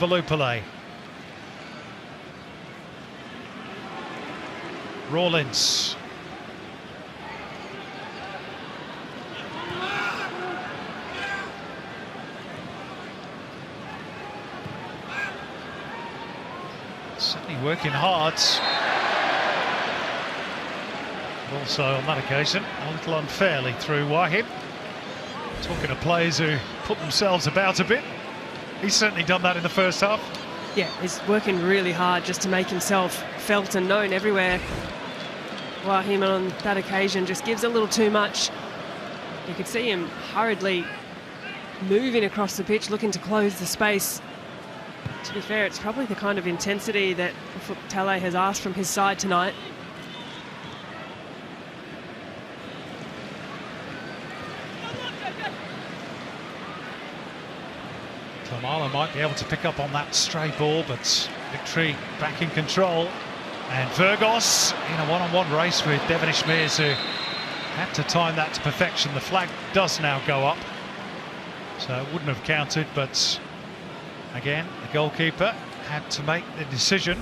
Rawlins. Certainly working hard. But also on that occasion, a little unfairly through Wahib. Talking of players who put themselves about a bit. He's certainly done that in the first half. Yeah, he's working really hard just to make himself felt and known everywhere. Wahib on that occasion just gives a little too much. You could see him hurriedly moving across the pitch, looking to close the space. To be fair, it's probably the kind of intensity that Tale has asked from his side tonight. Kamala might be able to pick up on that stray ball, but Victory back in control. And Vergos in a one-on-one race with Devonish Mears, who had to time that to perfection. The flag does now go up, so it wouldn't have counted, but again, the goalkeeper had to make the decision.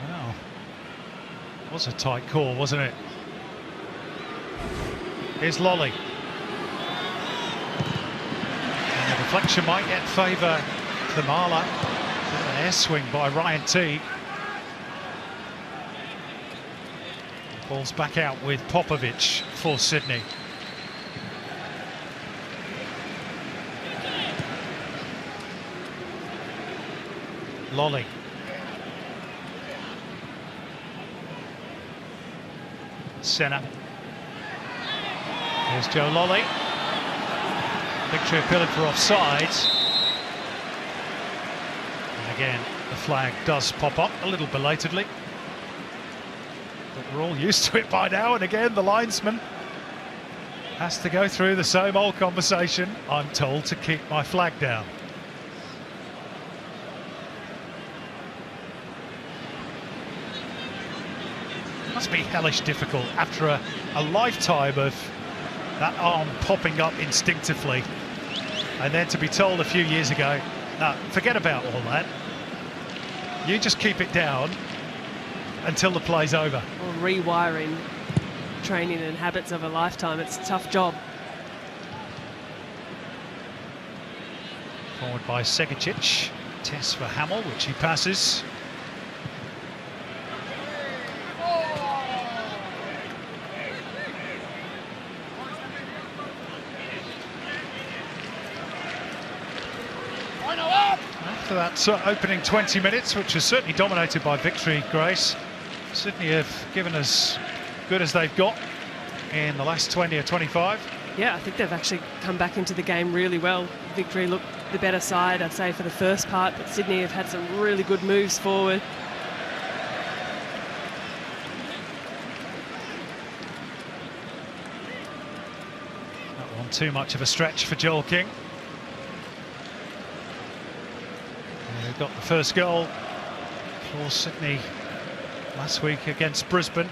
Well, it was a tight call, wasn't it? Here's Lolley. And the deflection might get favour to Marla. An air swing by Ryan Teague. Ball's back out with Popovic for Sydney. Lolley. Senna. Here's Joe Lolley. Victory appealing for offside. And again, the flag does pop up a little belatedly. But we're all used to it by now, and again, the linesman has to go through the same old conversation. I'm told to keep my flag down. Must be hellish difficult after a lifetime of that arm popping up instinctively, and then to be told a few years ago, no, forget about all that, you just keep it down until the play's over. Or rewiring training and habits of a lifetime. It's a tough job. Forward by Segicic. Test for Hamill, which he passes. After that opening 20 minutes, which was certainly dominated by Victory, Grace, Sydney have given as good as they've got in the last 20 or 25. Yeah, I think they've actually come back into the game really well. Victory looked the better side, I'd say, for the first part, but Sydney have had some really good moves forward. Not one too much of a stretch for Joel King. They've got the first goal for Sydney last week against Brisbane.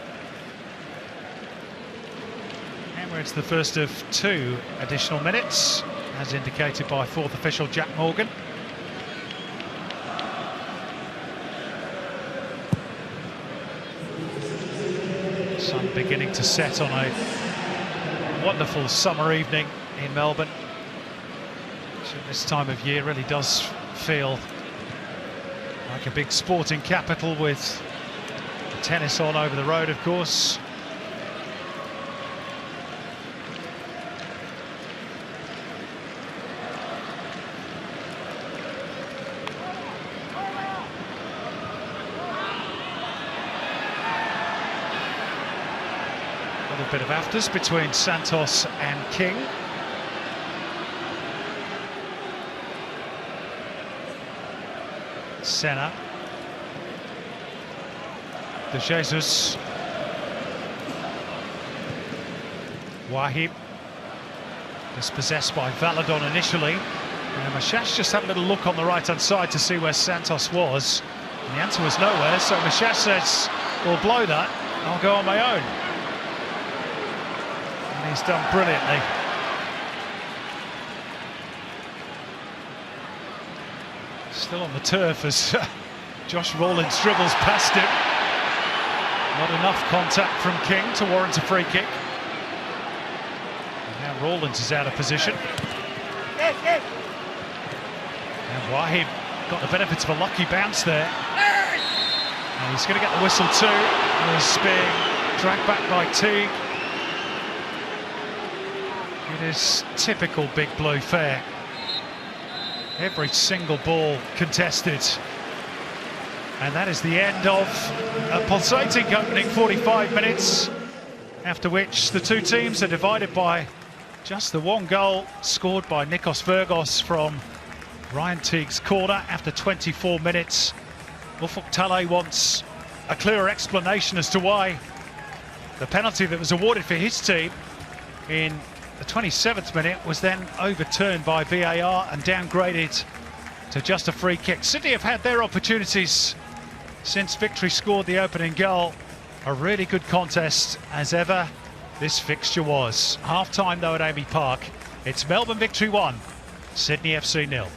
And we're into the first of 2 additional minutes, as indicated by fourth official Jack Morgan. Sun beginning to set on a wonderful summer evening in Melbourne. So this time of year really does feel like a big sporting capital, with tennis on over the road, of course. A little bit of afters between Santos and King. Senna. De Jesus. Wahib. Dispossessed by Valadon initially. And Mashash just had a little look on the right-hand side to see where Santos was. And the answer was nowhere, so Mashash says, we'll blow that, I'll go on my own. And he's done brilliantly. Still on the turf as Josh Rawlins dribbles past him. Not enough contact from King to warrant a free kick. And now Rawlins is out of position. And Wahib got the benefits of a lucky bounce there. And he's going to get the whistle too. And he's being dragged back by Teague. It is typical Big Blue fare. Every single ball contested. And that is the end of a pulsating opening 45 minutes, after which the two teams are divided by just the one goal scored by Nikos Vergos from Ryan Teague's corner after 24 minutes. Ufuk Talay wants a clearer explanation as to why the penalty that was awarded for his team in the 27th minute was then overturned by VAR and downgraded to just a free kick. Sydney have had their opportunities since Victory scored the opening goal. A really good contest as ever this fixture was. Half-time though at Amy Park. It's Melbourne Victory 1, Sydney FC 0.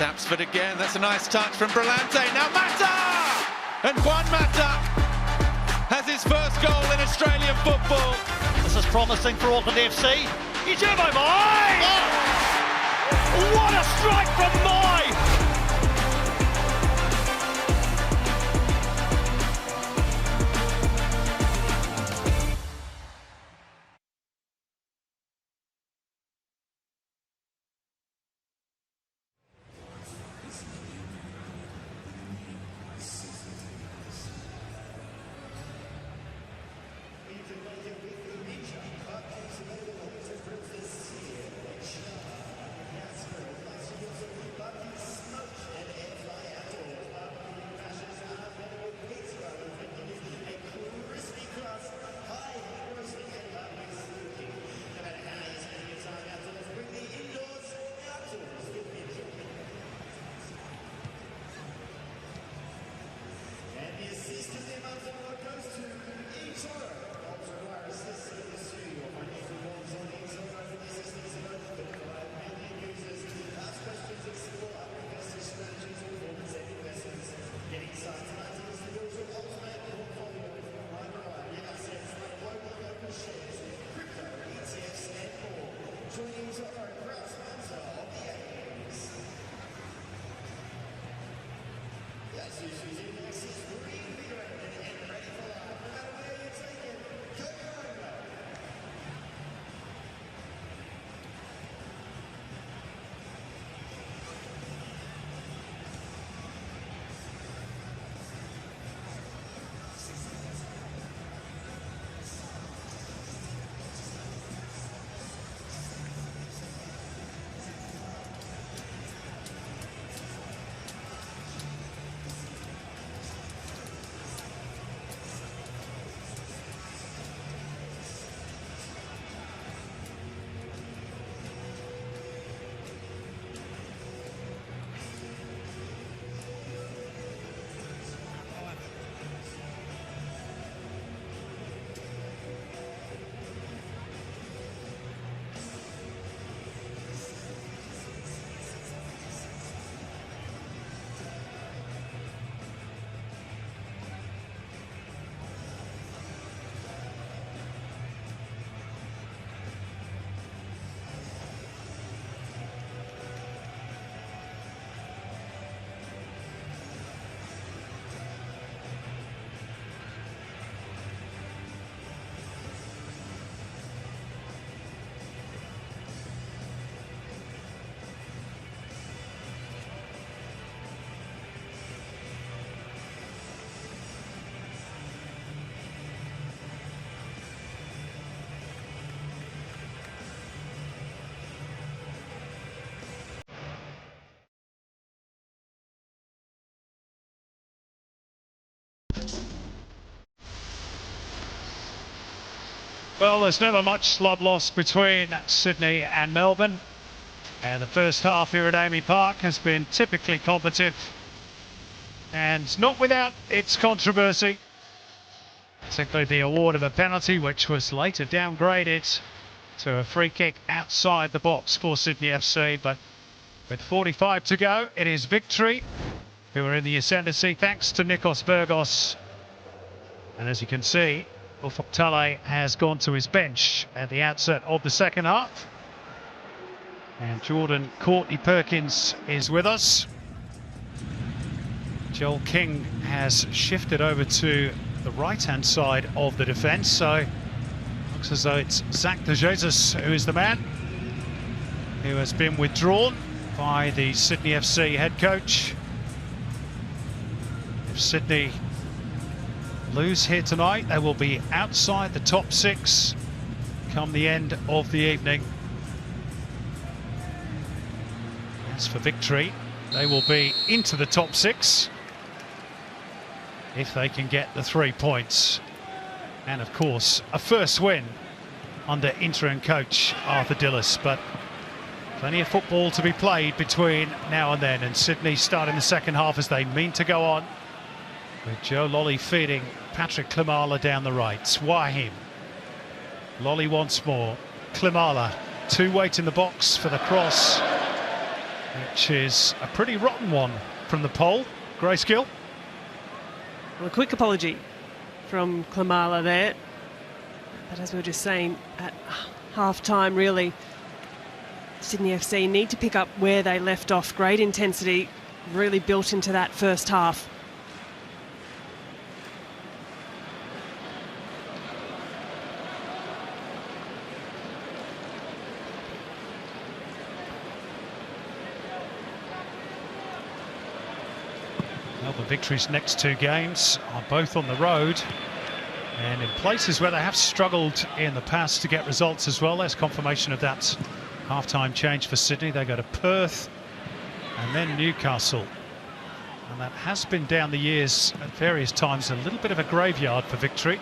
Sapsford again. That's a nice touch from Brillante. Now Mata! And Juan Mata has his first goal in Australian football. This is promising for Auckland FC. Ijemo Mai! What a strike from Mai! Well, there's never much love lost between Sydney and Melbourne. And the first half here at Amy Park has been typically competitive. And not without its controversy. Particularly the award of a penalty, which was later downgraded to a free kick outside the box for Sydney FC. But with 45 to go, it is Victory who are in the ascendancy thanks to Nikos Vergos. And as you can see, Ufotale has gone to his bench at the outset of the second half. And Jordan Courtney Perkins is with us. Joel King has shifted over to the right-hand side of the defence, so looks as though it's Zach de Jesus who is the man who has been withdrawn by the Sydney FC head coach. If Sydney lose here tonight, they will be outside the top six come the end of the evening. As for Victory, they will be into the top six if they can get the 3 points. And of course, a first win under interim coach Arthur Dillis, but plenty of football to be played between now and then, and Sydney starting the second half as they mean to go on, with Joe Lolley feeding Patrick Klimala down the right. Swahim. Lolley once more. Klimala, two weight in the box for the cross. which is a pretty rotten one from the pole. Grayscale. Well, a quick apology from Klamala there. But as we were just saying, at half-time, really, Sydney FC need to pick up where they left off. Great intensity, really built into that first half. Melbourne Victory's next 2 games are both on the road and in places where they have struggled in the past to get results as well. There's confirmation of that half-time change for Sydney. They go to Perth and then Newcastle. And that has been down the years at various times a little bit of a graveyard for Victory.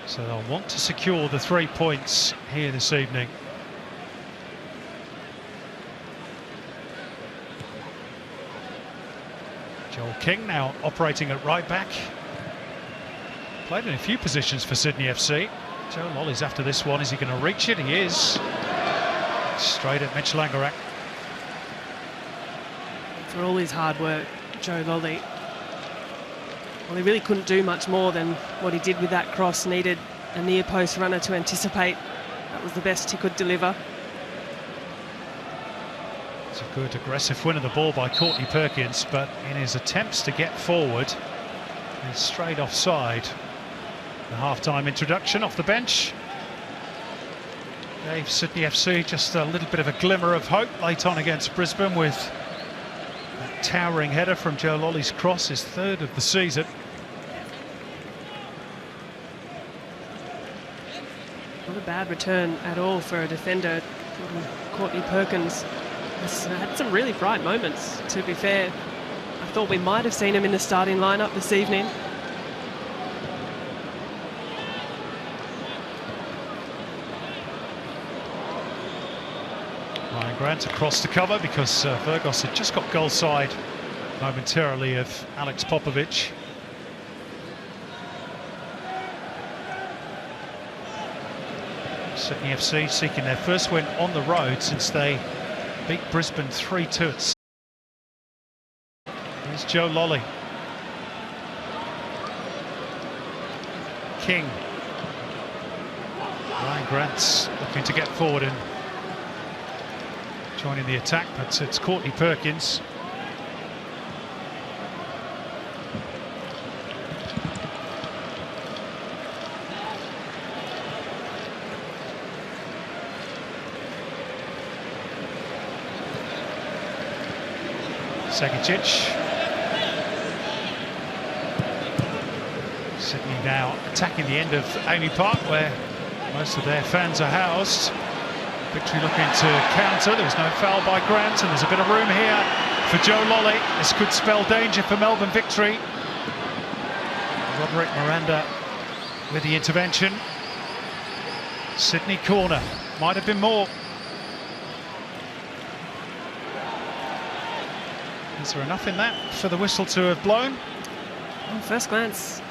So they'll want to secure the 3 points here this evening. Joel King now operating at right back. Played in a few positions for Sydney FC. Joe Lolley's after this one. Is he going to reach it? He is. Straight at Mitch Langerak. For all his hard work, Joe Lolley, well, he really couldn't do much more than what he did with that cross. Needed a near post runner to anticipate. That was the best he could deliver. It's a good aggressive win of the ball by Courtney Perkins, but in his attempts to get forward, he's straight offside. The half-time introduction off the bench gave Sydney FC just a little bit of a glimmer of hope late on against Brisbane with that towering header from Joe Lolley's cross, his 3rd of the season. Not a bad return at all for a defender. Courtney Perkins has had some really bright moments, to be fair. I thought we might have seen him in the starting lineup this evening. Ryan Grant across to cover because Vergos had just got goal side momentarily of Alex Popovic. Sydney FC seeking their first win on the road since they beat Brisbane 3-2. Here's Joe Lolley. King. Ryan Grant's looking to get forward and joining the attack, but it's Courtney Perkins. Segic. Sydney now attacking the end of Amy Park where most of their fans are housed. Victory looking to counter. There was no foul by Grant and there's a bit of room here for Joe Lolley. This could spell danger for Melbourne Victory. Roderick Miranda with the intervention. Sydney corner. Might have been more. Is there enough in that for the whistle to have blown? On first glance,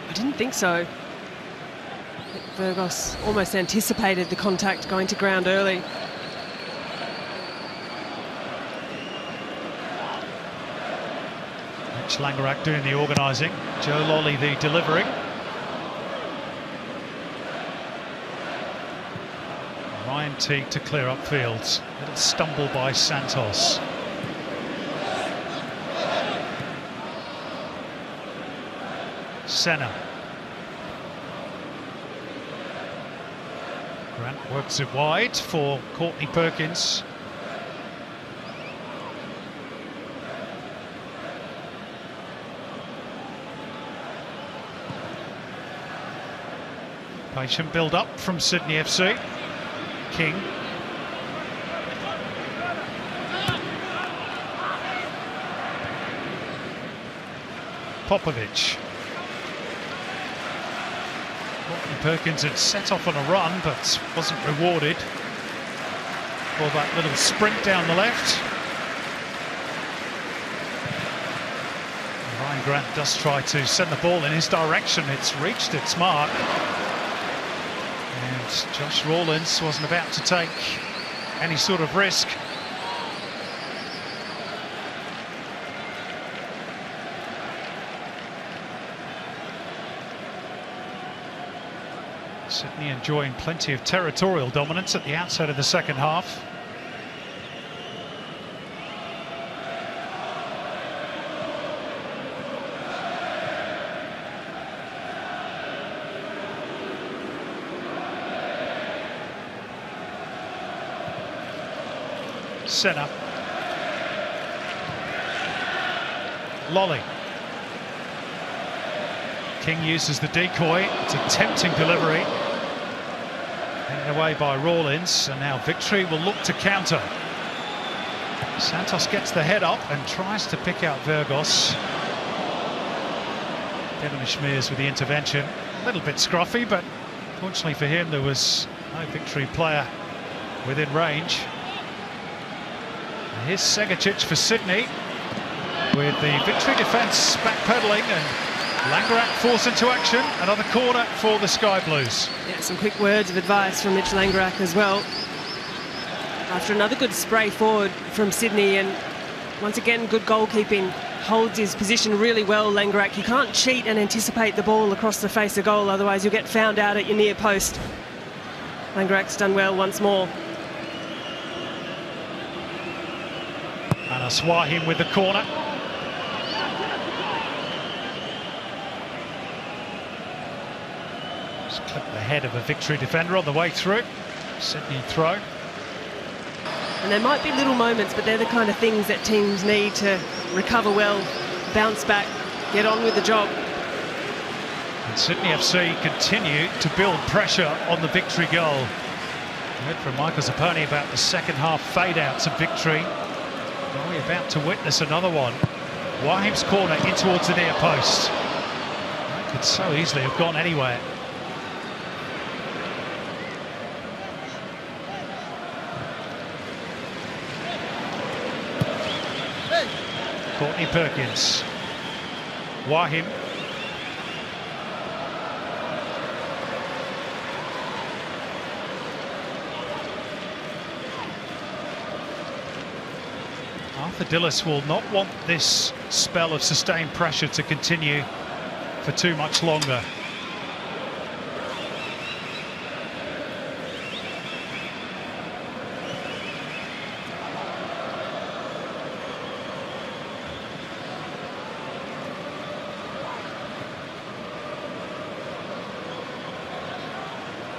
I didn't think so. Vergos almost anticipated the contact going to ground early. Mitch Langerak doing the organising. Joe Lolley the delivering. Ryan Teague to clear up fields. Little stumble by Santos. Senna. Grant works it wide for Courtney Perkins. Patient build up from Sydney FC. King. Popovic. Perkins had set off on a run but wasn't rewarded for that little sprint down the left. Ryan Grant does try to send the ball in his direction. It's reached its mark and Josh Rawlins wasn't about to take any sort of risk. Sydney enjoying plenty of territorial dominance at the outset of the second half. Senna. Lolley. King uses the decoy. It's a tempting delivery. Taken away by Rawlins, and now Victory will look to counter. Santos gets the head up and tries to pick out Vergos. Devon Schmeers with the intervention. A little bit scruffy, but fortunately for him there was no Victory player within range. Here's Segacic for Sydney, with the Victory defence backpedaling, and Langerak forced into action. Another corner for the Sky Blues. Yeah, some quick words of advice from Mitch Langerak as well. After another good spray forward from Sydney, and once again good goalkeeping, holds his position really well, Langerak. You can't cheat and anticipate the ball across the face of goal, otherwise you'll get found out at your near post. Langerak's done well once more. And Aswahim with the corner. Just clipped the head of a Victory defender on the way through. Sydney throw. And there might be little moments, but they're the kind of things that teams need to recover well, bounce back, get on with the job. And Sydney FC continue to build pressure on the Victory goal. We heard from Michael Zapponi about the second half fade-outs of Victory. Are we about to witness another one? Wahim's corner in towards the near post. That could so easily have gone anywhere. Courtney Perkins. Wahim. Arthur Dillis will not want this spell of sustained pressure to continue for too much longer.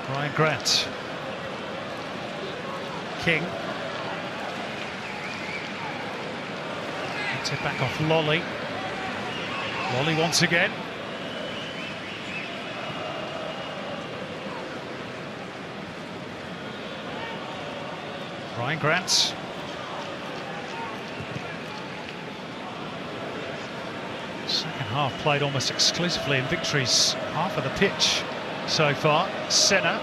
Ryan Grant. King. Gets it back off Lolley. Lolley once again. Ryan Grant. Second half played almost exclusively in Victory's half of the pitch so far. Senna.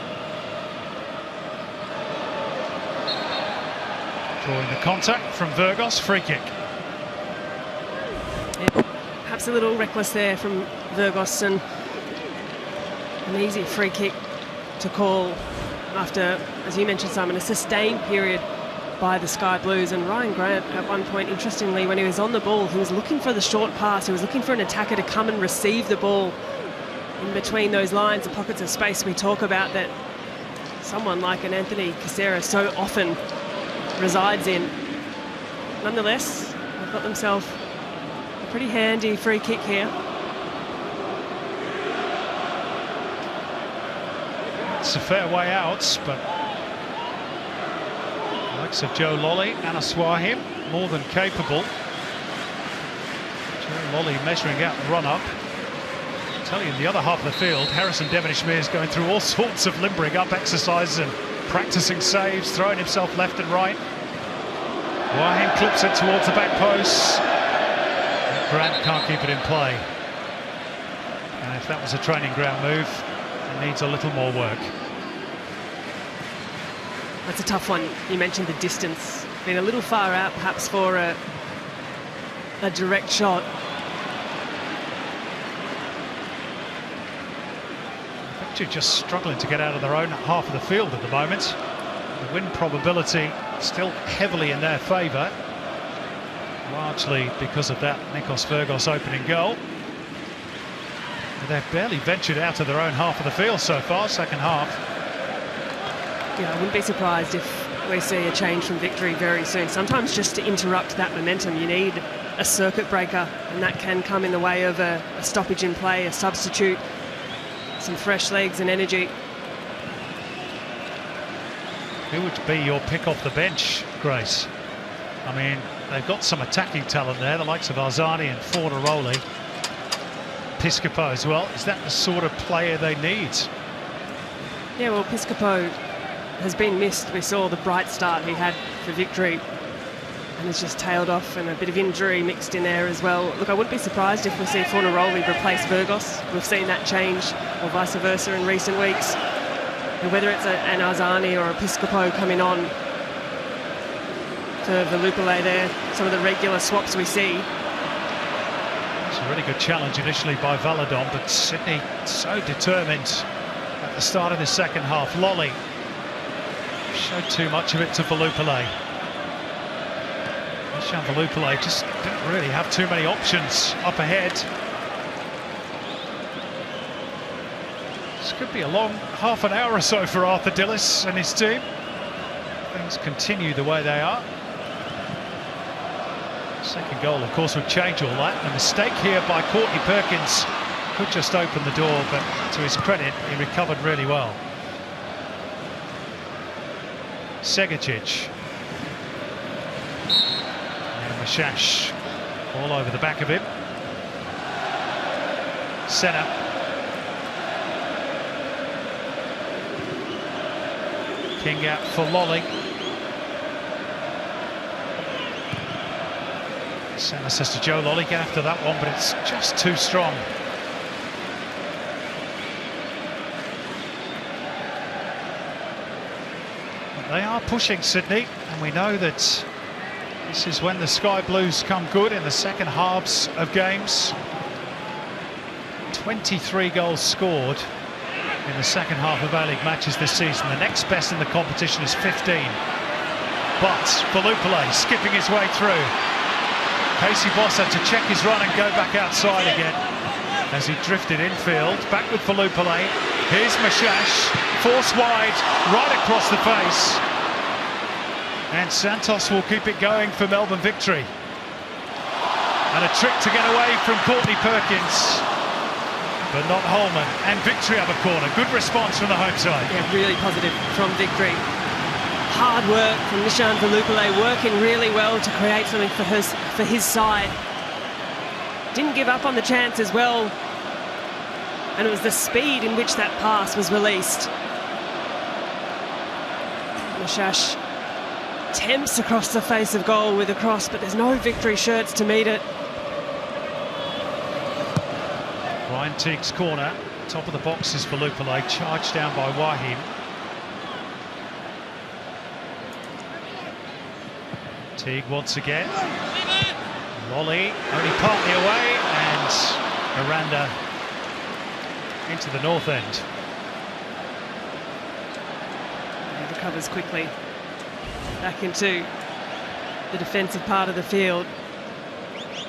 Drawing the contact from Vergos, free kick. Yeah, perhaps a little reckless there from Vergos, and an easy free kick to call after, as you mentioned, Simon, a sustained period by the Sky Blues. And Ryan Grant, at one point, interestingly, when he was on the ball, he was looking for the short pass. He was looking for an attacker to come and receive the ball in between those lines, the pockets of space we talk about that someone like an Anthony Casera so often resides in. Nonetheless, they've got themselves a pretty handy free kick here. It's a fair way out, but the likes of Joe Lolley and Aswahim more than capable. Joe Lolley measuring out the run-up. I tell you, in the other half of the field, Harrison Devonish-Mears is going through all sorts of limbering up exercises and practicing saves, throwing himself left and right. Wahim clips it towards the back post. And Grant can't keep it in play. And if that was a training ground move, it needs a little more work. That's a tough one. You mentioned the distance. Been a little far out, perhaps, for a direct shot. Fiji just struggling to get out of their own half of the field at the moment. The win probability still heavily in their favour, largely because of that Nikos Vergos opening goal. But they've barely ventured out of their own half of the field so far, second half. Yeah, I wouldn't be surprised if we see a change from Victory very soon. Sometimes just to interrupt that momentum, you need a circuit breaker, and that can come in the way of a stoppage in play, a substitute, some fresh legs and energy. Who would be your pick off the bench, Grace? I mean, they've got some attacking talent there, the likes of Arzani and Fornaroli. Piscopo as well. Is that the sort of player they need? Yeah, well, Piscopo has been missed. We saw the bright start he had for Victory and has just tailed off, and a bit of injury mixed in there as well. Look, I wouldn't be surprised if we see Fornaroli replace Vergos. We've seen that change, or vice versa, in recent weeks. And whether it's an Arzani or a Piscopo coming on for Velupile there, some of the regular swaps we see. It's a really good challenge initially by Valadon, but Sydney so determined at the start of the second half. Lolley showed too much of it to Velupile. Velupile just didn't really have too many options up ahead. This could be a long half an hour or so for Arthur Dillis and his team. Things continue the way they are. Second goal, of course, would change all that. A mistake here by Courtney Perkins could just open the door, but to his credit, he recovered really well. Segicic. And Mashash all over the back of him. Senna. King out for Lolley. Senna says to Joe Lolley, get after that one, but it's just too strong. But they are pushing Sydney, and we know that this is when the Sky Blues come good in the second halves of games. 23 goals scored in the second half of A-League matches this season. The next best in the competition is 15. But Velupile skipping his way through. Casey Boss had to check his run and go back outside again as he drifted infield. Back with Velupile. Here's Mashash, forced wide, right across the face. And Santos will keep it going for Melbourne Victory. And a trick to get away from Courtney Perkins, but not Holman. And Victory have a corner. Good response from the home side. Yeah, really positive from Victory. Hard work from Nishan Velupile, working really well to create something for his side. Didn't give up on the chance as well. And it was the speed in which that pass was released. Mashash tempts across the face of goal with a cross, but there's no Victory shirts to meet it. Ryan Teague's corner. Top of the box is Velupile, charged down by Wahim. Teague once again. Lolley only partly away, and Miranda into the north end. He recovers quickly back into the defensive part of the field.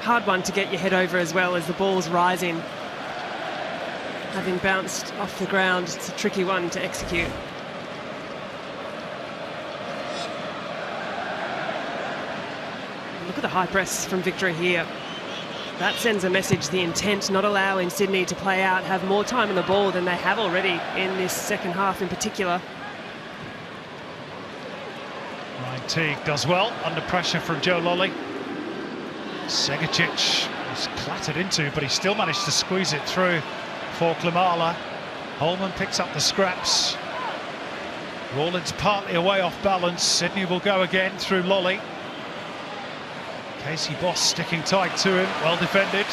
Hard one to get your head over as well as the ball's rising. Having bounced off the ground, it's a tricky one to execute. Look at the high press from Victory here. That sends a message, the intent, not allowing Sydney to play out, have more time on the ball than they have already in this second half in particular. Ryan Teague does well under pressure from Joe Lolley. Segicic was clattered into, but he still managed to squeeze it through for Klimala. Holman picks up the scraps. Rawlins partly away off balance. Sydney will go again through Lolley. Casey Boss sticking tight to him, well defended.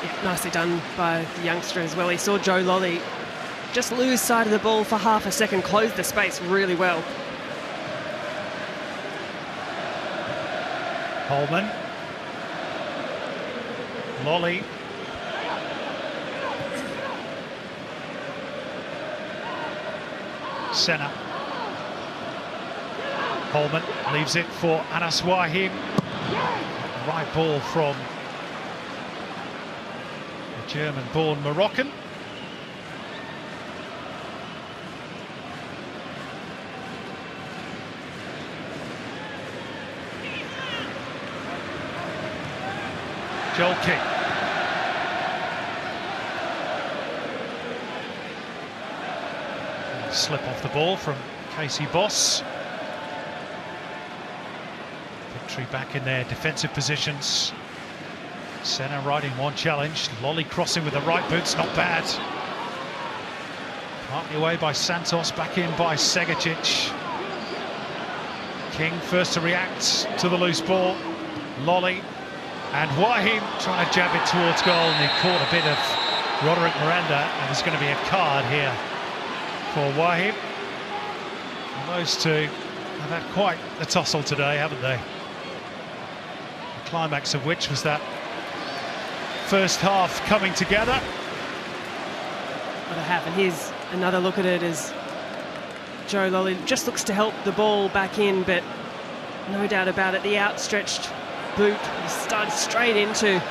Yeah, nicely done by the youngster as well. He saw Joe Lolley just lose sight of the ball for half a second, closed the space really well. Holman. Senna. Holman leaves it for Anas Wahim. Right ball from the German-born Moroccan. Joel King. Slip off the ball from Casey Boss. Victory back in their defensive positions. Senna riding one challenge. Lolley crossing with the right boots, not bad. Partly away by Santos, back in by Segacic. King first to react to the loose ball. Lolley and Wahim trying to jab it towards goal, and he caught a bit of Roderick Miranda, and there's going to be a card here for Wahim. And those two have had quite the tussle today, haven't they? The climax of which was that first half coming together. What happened? Here's another look at it as Joe Lolley just looks to help the ball back in, but no doubt about it, the outstretched boot started straight into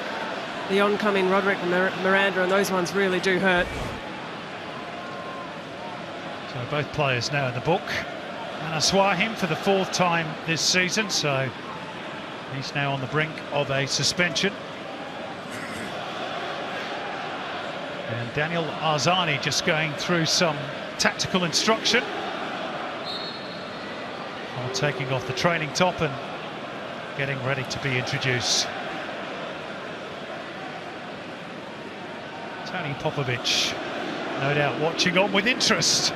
the oncoming Roderick Miranda, and those ones really do hurt. So both players now in the book. And Aswahim for the 4th time this season, so he's now on the brink of a suspension. And Daniel Arzani just going through some tactical instruction, while taking off the training top and getting ready to be introduced. Tony Popovic, no doubt watching on with interest.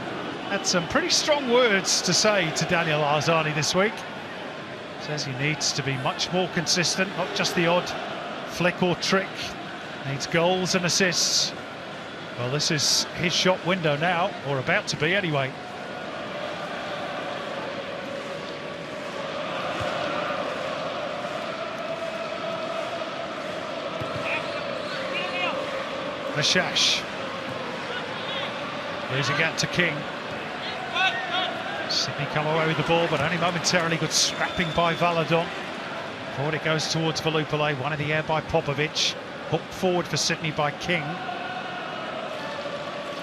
Had some pretty strong words to say to Daniel Arzani this week. Says he needs to be much more consistent, not just the odd flick or trick. Needs goals and assists. Well, this is his shot window now, or about to be anyway. Mashash losing out to King. Sydney come away with the ball, but only momentarily. Good scrapping by Valadon. Forward it goes towards Valupale, one in the air by Popovic. Hooked forward for Sydney by King.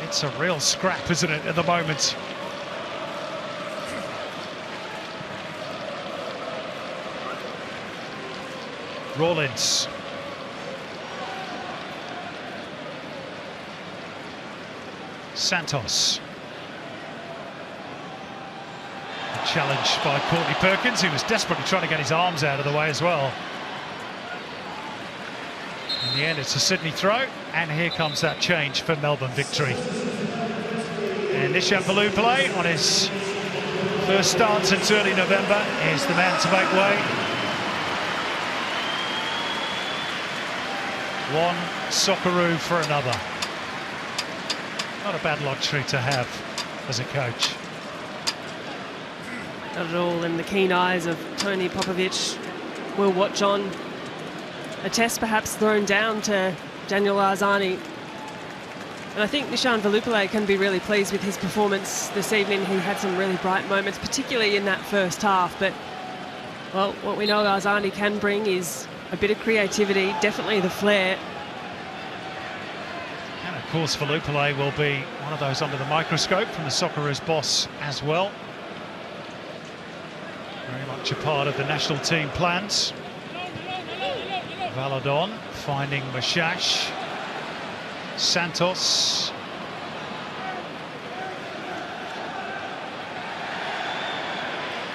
It's a real scrap, isn't it, at the moment? Rawlins. Santos. A challenge by Courtney Perkins, who was desperately trying to get his arms out of the way as well. In the end, it's a Sydney throw, and here comes that change for Melbourne victory. And Nishan Valupale, on his first start since early November, is the man to make way. One Socceroo for another. Not a bad luxury to have as a coach. Not at all, and the keen eyes of Tony Popovic will watch on. A test perhaps thrown down to Daniel Arzani. And I think Nishan Valupale can be really pleased with his performance this evening. He had some really bright moments, particularly in that first half. But, well, what we know Arzani can bring is a bit of creativity, definitely the flair. And of course, Valupale will be one of those under the microscope from the Socceroos boss as well. Very much a part of the national team plans. Valadon finding Mashash. Santos.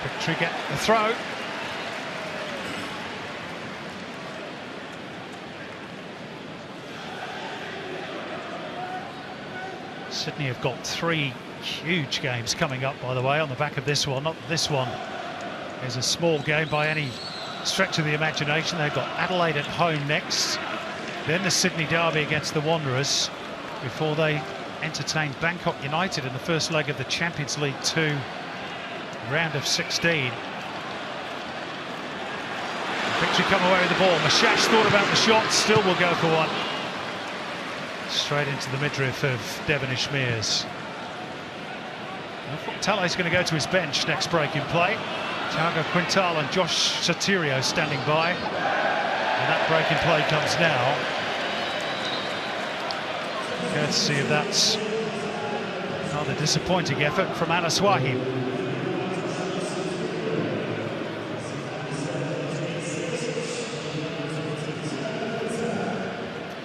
Victory get the throw. Sydney have got 3 huge games coming up, by the way, on the back of this one. Not this one is a small game by any stretch of the imagination. They've got Adelaide at home next, then the Sydney derby against the Wanderers, before they entertain Bangkok United in the first leg of the Champions League 2 round of 16. Victory come away with the ball. Mashash thought about the shot, still will go for one. Straight into the midriff of Devon Ishmeers. Tale's going to go to his bench next break in play. Thiago Quintal and Josh Sotirio standing by. And that break in play comes now. Courtesy of that rather disappointing effort from Anas Wahib.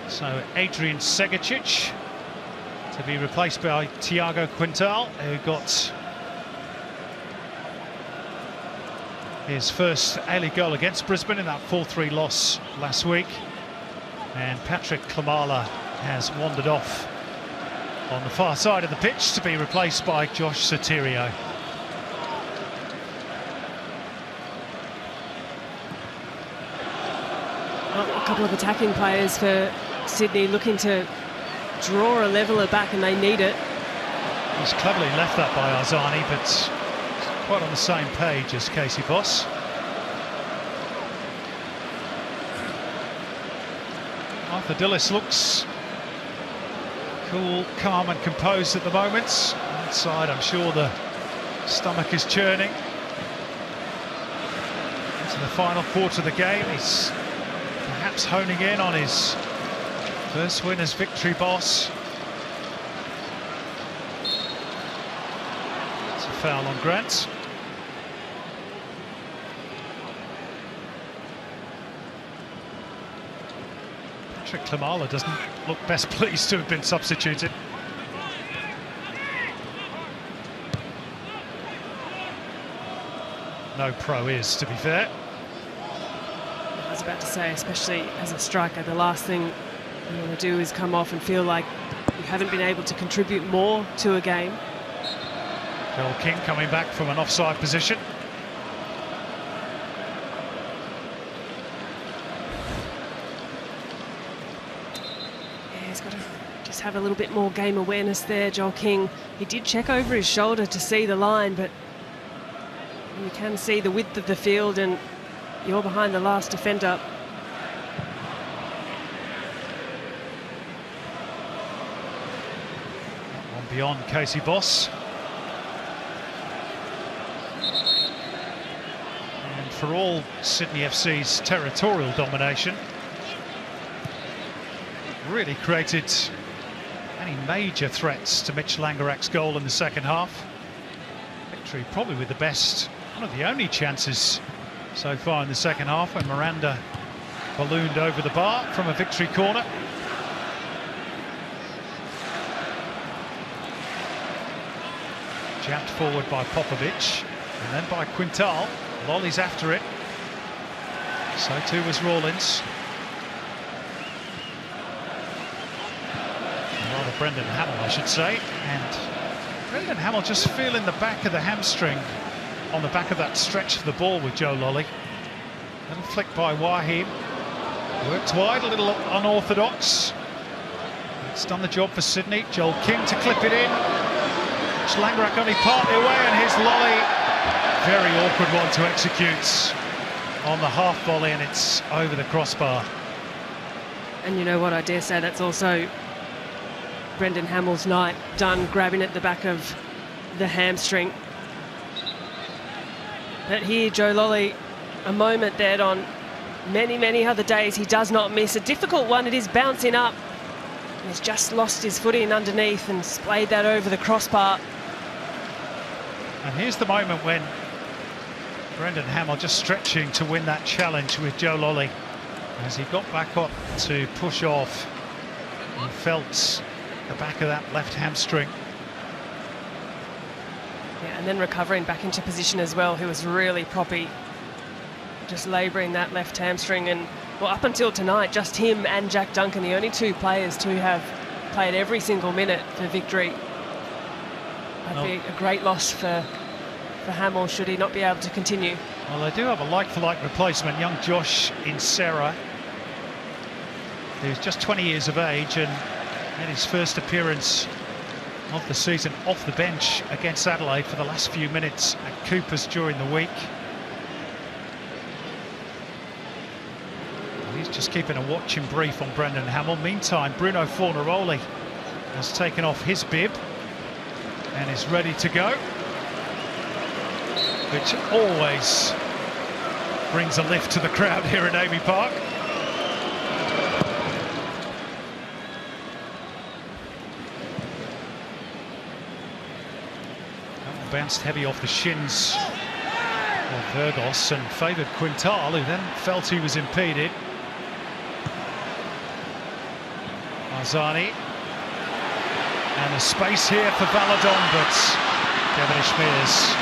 So Adrian Segicic to be replaced by Thiago Quintal, who got his first A-League goal against Brisbane in that 4-3 loss last week. And Patrick Klimala has wandered off on the far side of the pitch to be replaced by Josh Sotirio. Well, a couple of attacking players for Sydney looking to draw a leveller back, and they need it. He's cleverly left that by Arzani, but quite on the same page as Casey Boss. Arthur Dillis looks cool, calm and composed at the moment. Inside, I'm sure the stomach is churning. Into the final quarter of the game, he's perhaps honing in on his first win as victory boss. It's a foul on Grant. Patrick Klimala doesn't look best pleased to have been substituted. No pro is, to be fair. I was about to say, especially as a striker, the last thing you want to do is come off and feel like you haven't been able to contribute more to a game. Joel King coming back from an offside position. Yeah, he's got to just have a little bit more game awareness there, Joel King. He did check over his shoulder to see the line, but you can see the width of the field and you're behind the last defender. One beyond Casey Boss. And for all Sydney FC's territorial domination, really created any major threats to Mitch Langerak's goal in the second half. Victory probably with the best, one of the only chances so far in the second half, when Miranda ballooned over the bar from a victory corner. Jabbed forward by Popovic and then by Quintal. Lolley's after it. So too was Rawlins. Rather Brendan Hamill, I should say. And Brendan Hamill just feeling the back of the hamstring on the back of that stretch of the ball with Joe Lolley. Little flick by Wahib. Worked wide, a little unorthodox. It's done the job for Sydney. Joel King to clip it in. Langerak only partly away, and here's Lolley. Very awkward one to execute on the half volley, and it's over the crossbar. And you know what, I dare say that's also Brendan Hamill's night, done grabbing at the back of the hamstring. But here, Joe Lolley, a moment that on many, many other days he does not miss. A difficult one, it is bouncing up. He's just lost his footing underneath and splayed that over the crossbar. And here's the moment when Brendan Hamill just stretching to win that challenge with Joe Lolley. As he got back up to push off, he felt the back of that left hamstring. Yeah, and then recovering back into position as well. He was really proppy, just labouring that left hamstring. And well, up until tonight, just him and Jack Duncan, the only two players to have played every single minute for victory. That'd be a great loss for Hamill should he not be able to continue. Well, they do have a like-for-like replacement, young Josh Insera, who's just 20 years of age and had his first appearance of the season off the bench against Adelaide for the last few minutes at Coopers during the week. He's just keeping a watching brief on Brendan Hamill. Meantime, Bruno Fornaroli has taken off his bib. and is ready to go, which always brings a lift to the crowd here at Amy Park. Bounced heavy off the shins of Vergos and favoured Quintal, who then felt he was impeded. Arzani, and a space here for Valadon, but Kevin Ishmears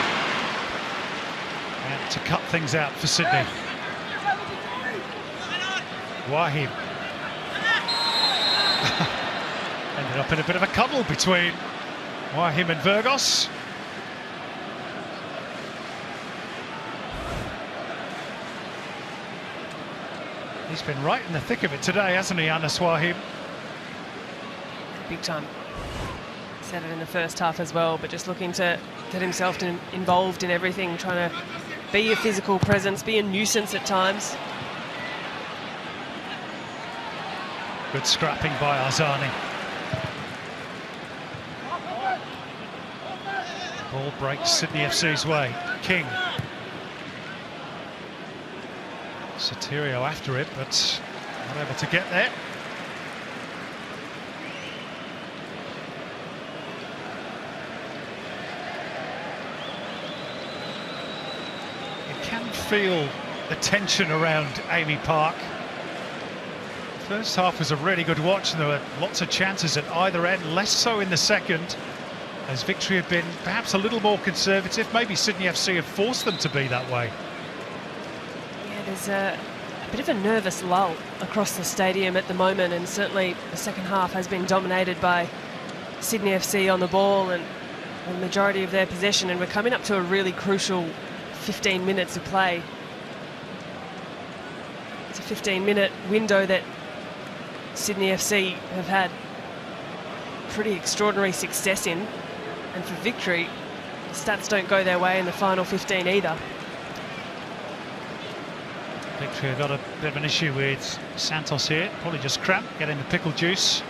and to cut things out for Sydney. Wahim ended up in a bit of a cuddle between Wahim and Vergos. He's been right in the thick of it today, hasn't he, Anas Wahim? Big time. Said it in the first half as well, but just looking to get himself involved in everything, trying to be a physical presence, be a nuisance at times. Good scrapping by Arzani. Ball breaks Sydney FC's way. King. Soterio after it, but not able to get there. You can feel the tension around Amy Park. First half was a really good watch, and there were lots of chances at either end, less so in the second, as Victory had been perhaps a little more conservative. Maybe Sydney FC have forced them to be that way. There's a bit of a nervous lull across the stadium at the moment, and certainly the second half has been dominated by Sydney FC on the ball and the majority of their possession, and we're coming up to a really crucial 15 minutes of play. It's a 15-minute window that Sydney FC have had pretty extraordinary success in, and for Victory, the stats don't go their way in the final 15 either. Victory have got a bit of an issue with Santos here, probably just cramp, getting the pickle juice.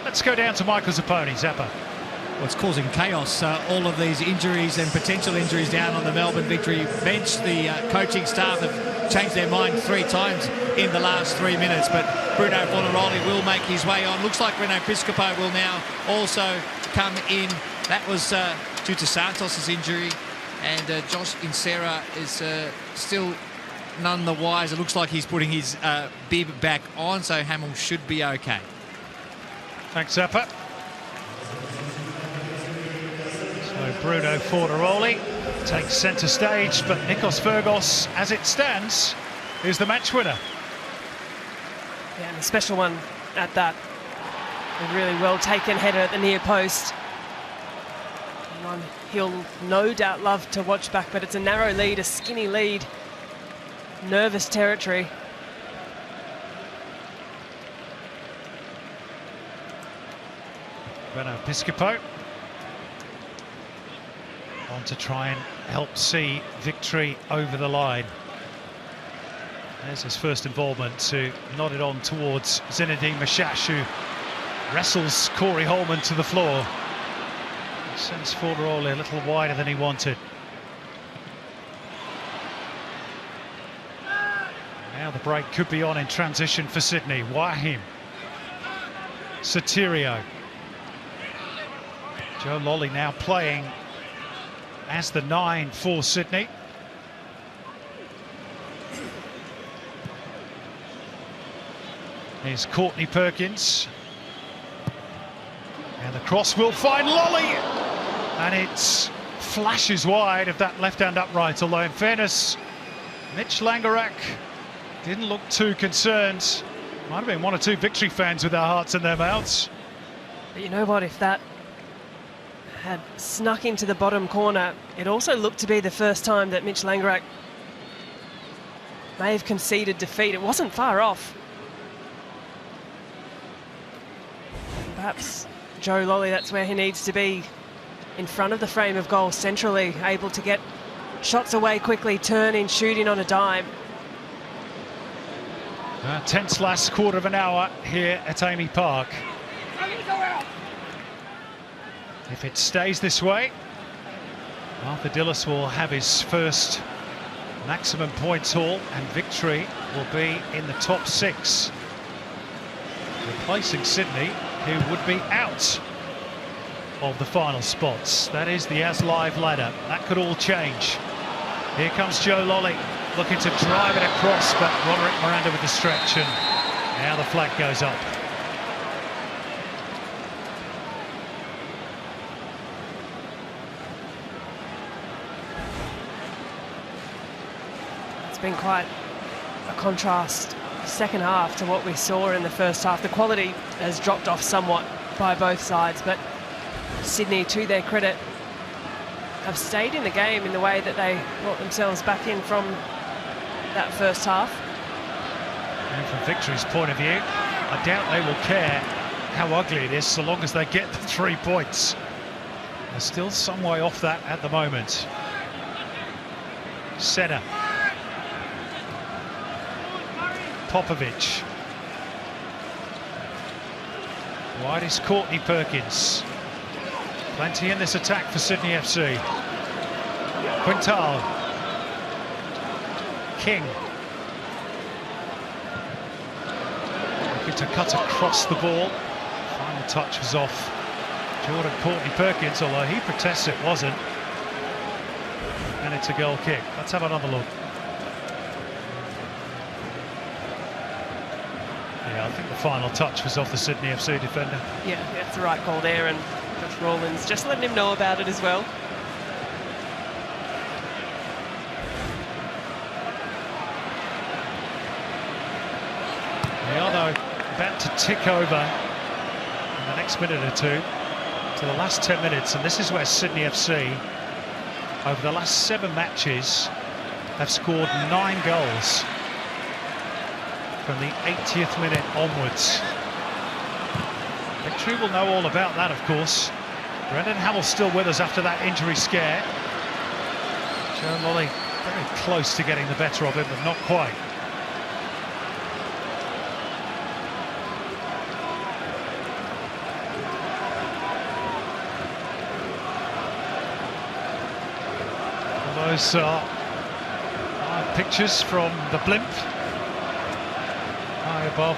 Let's go down to Michael Zapponi. Zappa. Well, it's causing chaos, all of these injuries and potential injuries down on the Melbourne Victory bench. The coaching staff have changed their mind 3 times in the last 3 minutes, but Bruno Fornaroli will make his way on. Looks like Reno Piscopo will now also come in. That was due to Santos' injury, and Josh Insera is still none the wiser. It looks like he's putting his bib back on, so Hamill should be okay. Thanks, Zappa. So Bruno Fornaroli takes centre stage, but Nikos Vergos, as it stands, is the match winner. Yeah, and a special one at that. A really well taken header at the near post. One he'll no doubt love to watch back, but it's a narrow lead, a skinny lead. Nervous territory. Reno Piscopo on to try and help see Victory over the line. There's his first involvement to nod it on towards Zinedine Mashash, who wrestles Corey Holman to the floor. Sends Fornaroli a little wider than he wanted. Now the break could be on in transition for Sydney. Wahim. Soterio. Joe Lolley now playing as the 9 for Sydney. Here's Courtney Perkins. And the cross will find Lolley. And it flashes wide of that left-hand upright, although in fairness, Mitch Langerak didn't look too concerned. Might have been 1 or 2 Victory fans with their hearts in their mouths. But you know what, if that had snuck into the bottom corner, it also looked to be the first time that Mitch Langerak may have conceded defeat. It wasn't far off. Perhaps Joe Lolley, that's where he needs to be, in front of the frame of goal centrally, able to get shots away quickly, turning, shooting on a dime. Tense last quarter of an hour here at Amy Park. If it stays this way, Arthur Dillis will have his first maximum points haul, and victory will be in the top 6, replacing Sydney, who would be out of the final spots. That is the As Live ladder. That could all change. Here comes Joe Lolley, looking to drive it across, but Roderick Miranda with the stretch, and now the flag goes up. It's been quite a contrast second half to what we saw in the first half. The quality has dropped off somewhat by both sides, but Sydney, to their credit, have stayed in the game in the way that they brought themselves back in from that first half. And from victory's point of view, I doubt they will care how ugly it is so long as they get the 3 points. They're still some way off that at the moment. Senna. Popovic. Wide is Courtney Perkins. Plenty in this attack for Sydney FC. Quintal. King. Looking to cut across the ball. Final touch was off Jordan Courtney Perkins, although he protests it wasn't. And it's a goal kick. Let's have another look. I think the final touch was off the Sydney FC defender. Yeah, that's the right call there, and Josh Rawlins just letting him know about it as well. They are, though, about to tick over in the next minute or two to the last 10 minutes, and this is where Sydney FC, over the last 7 matches, have scored 9 goals. From the 80th minute onwards. Victory will know all about that, of course. Brendan Hamill still with us after that injury scare. Joe Lolley very close to getting the better of him, but not quite. Well, those are pictures from the blimp. High above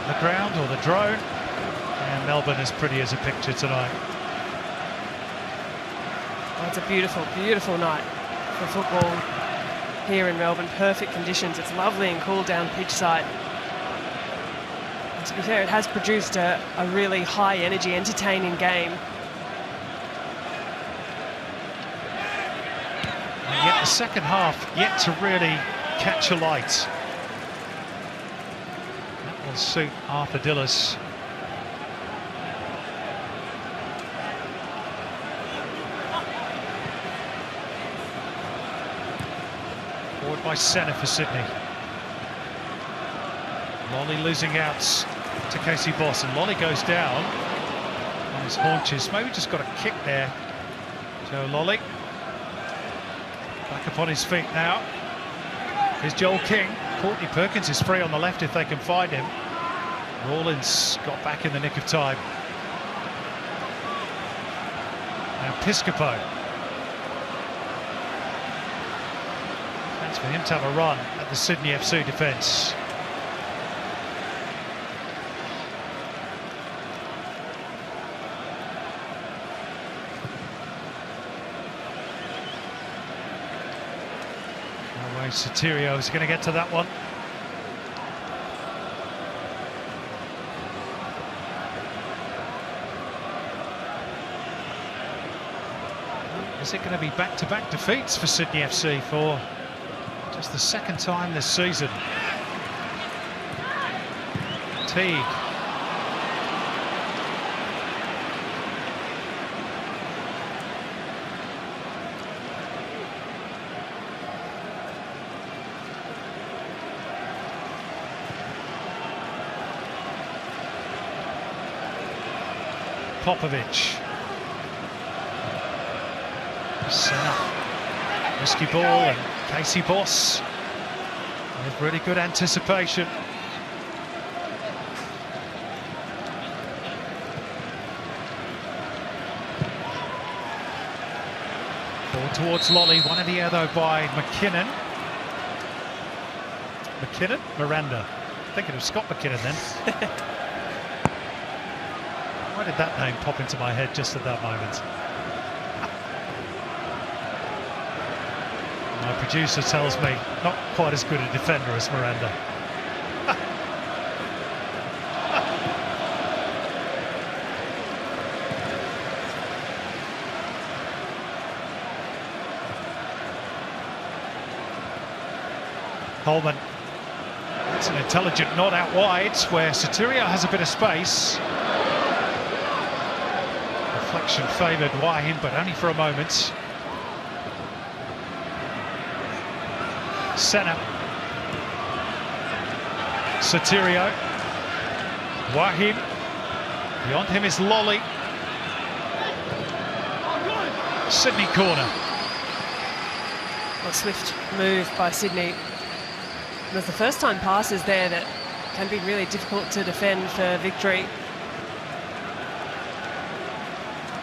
the ground, or the drone, and Melbourne as pretty as a picture tonight. Well, it's a beautiful, beautiful night for football here in Melbourne. Perfect conditions. It's lovely and cool down pitch side. And to be fair, it has produced a really high energy, entertaining game. And yet the second half yet to really catch a light. Will suit Arthur Dillis. Forward by Senna for Sydney. Lolley losing out to Casey Boss, and Lolley goes down on his haunches. Maybe just got a kick there. Joe Lolley back up on his feet now. Here's Joel King. Courtney Perkins is free on the left if they can find him. Rawlins got back in the nick of time. Now Piscopo. Chance for him to have a run at the Sydney FC defence. No way Sotirio is going to get to that one. Is it going to be back-to-back defeats for Sydney FC for just the second time this season? Teague. Popovic. Senna. Risky ball, and Casey Boss with really good anticipation. Towards Lolley, one in the air though by McKinnon. Miranda. Thinking of Scott McKinnon then. Why did that name pop into my head just at that moment? My producer tells me not quite as good a defender as Miranda. Holman. It's an intelligent nod out wide where Sotirio has a bit of space. Deflection favoured Wahim, but only for a moment. Senna. Sotirio. Wahim. Beyond him is Lolley. Sydney corner. A swift move by Sydney. There's the first time passes there that can be really difficult to defend for Victory.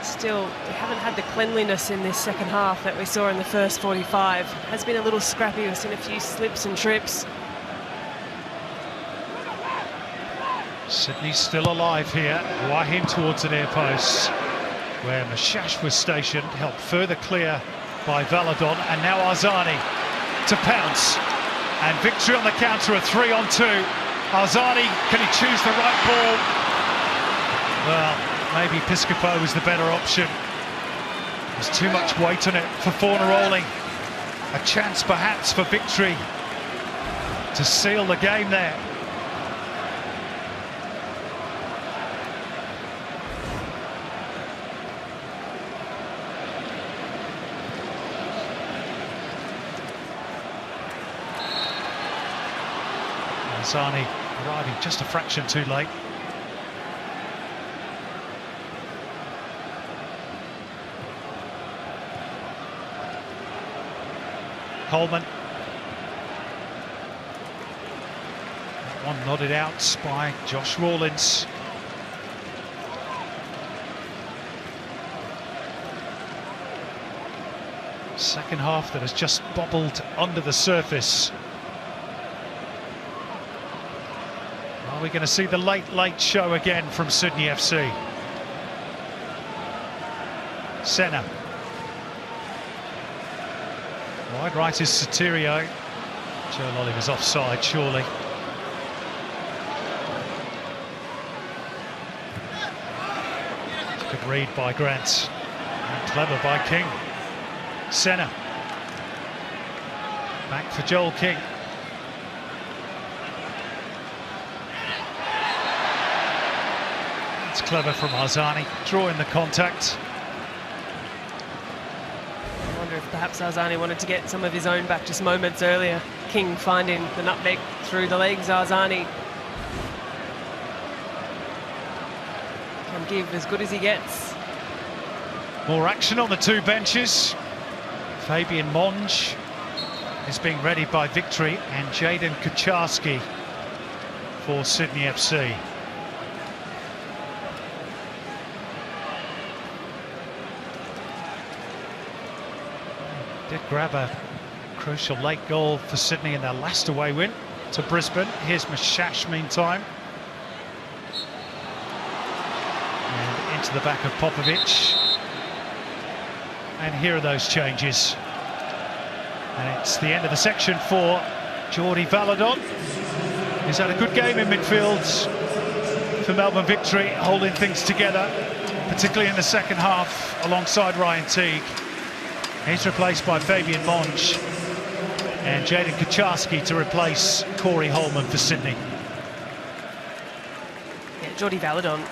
Still, we haven't had the cleanliness in this second half that we saw in the first 45. Has been a little scrappy. We've seen a few slips and trips. Sydney's still alive here. Wahim towards the near post, where Mashash was stationed, helped further clear by Valadon, and now Arzani to pounce. And Victory on the counter, a 3-on-2. Arzani, can he choose the right ball? Well, maybe Piscopo was the better option. There's too much weight on it for Fornaroli. A chance perhaps for Victory to seal the game there. Arzani arriving just a fraction too late. Holman. That one nodded out by Josh Rawlins. Second half that has just bobbled under the surface. Are we going to see the late show again from Sydney FC? Senna. Wide right is Sotirio. Joe Lolley was offside, surely. Good read by Grant. And clever by King. Senna. Back for Joel King. It's clever from Arzani, drawing the contact. I wonder if perhaps Arzani wanted to get some of his own back just moments earlier. King finding the nutmeg through the legs. Arzani can give as good as he gets. More action on the two benches. Fabian Monge is being readied by Victory, and Jaden Kucharski for Sydney FC. Did grab a crucial late goal for Sydney in their last away win to Brisbane. Here's Mashash meantime. And into the back of Popovic. And here are those changes. And it's the end of the section for Jordi Valadon. He's had a good game in midfield for Melbourne Victory, holding things together, particularly in the second half, alongside Ryan Teague. He's replaced by Fabian Monge and Jaden Kucharski to replace Corey Holman for Sydney. Yeah, Jordi Valadon,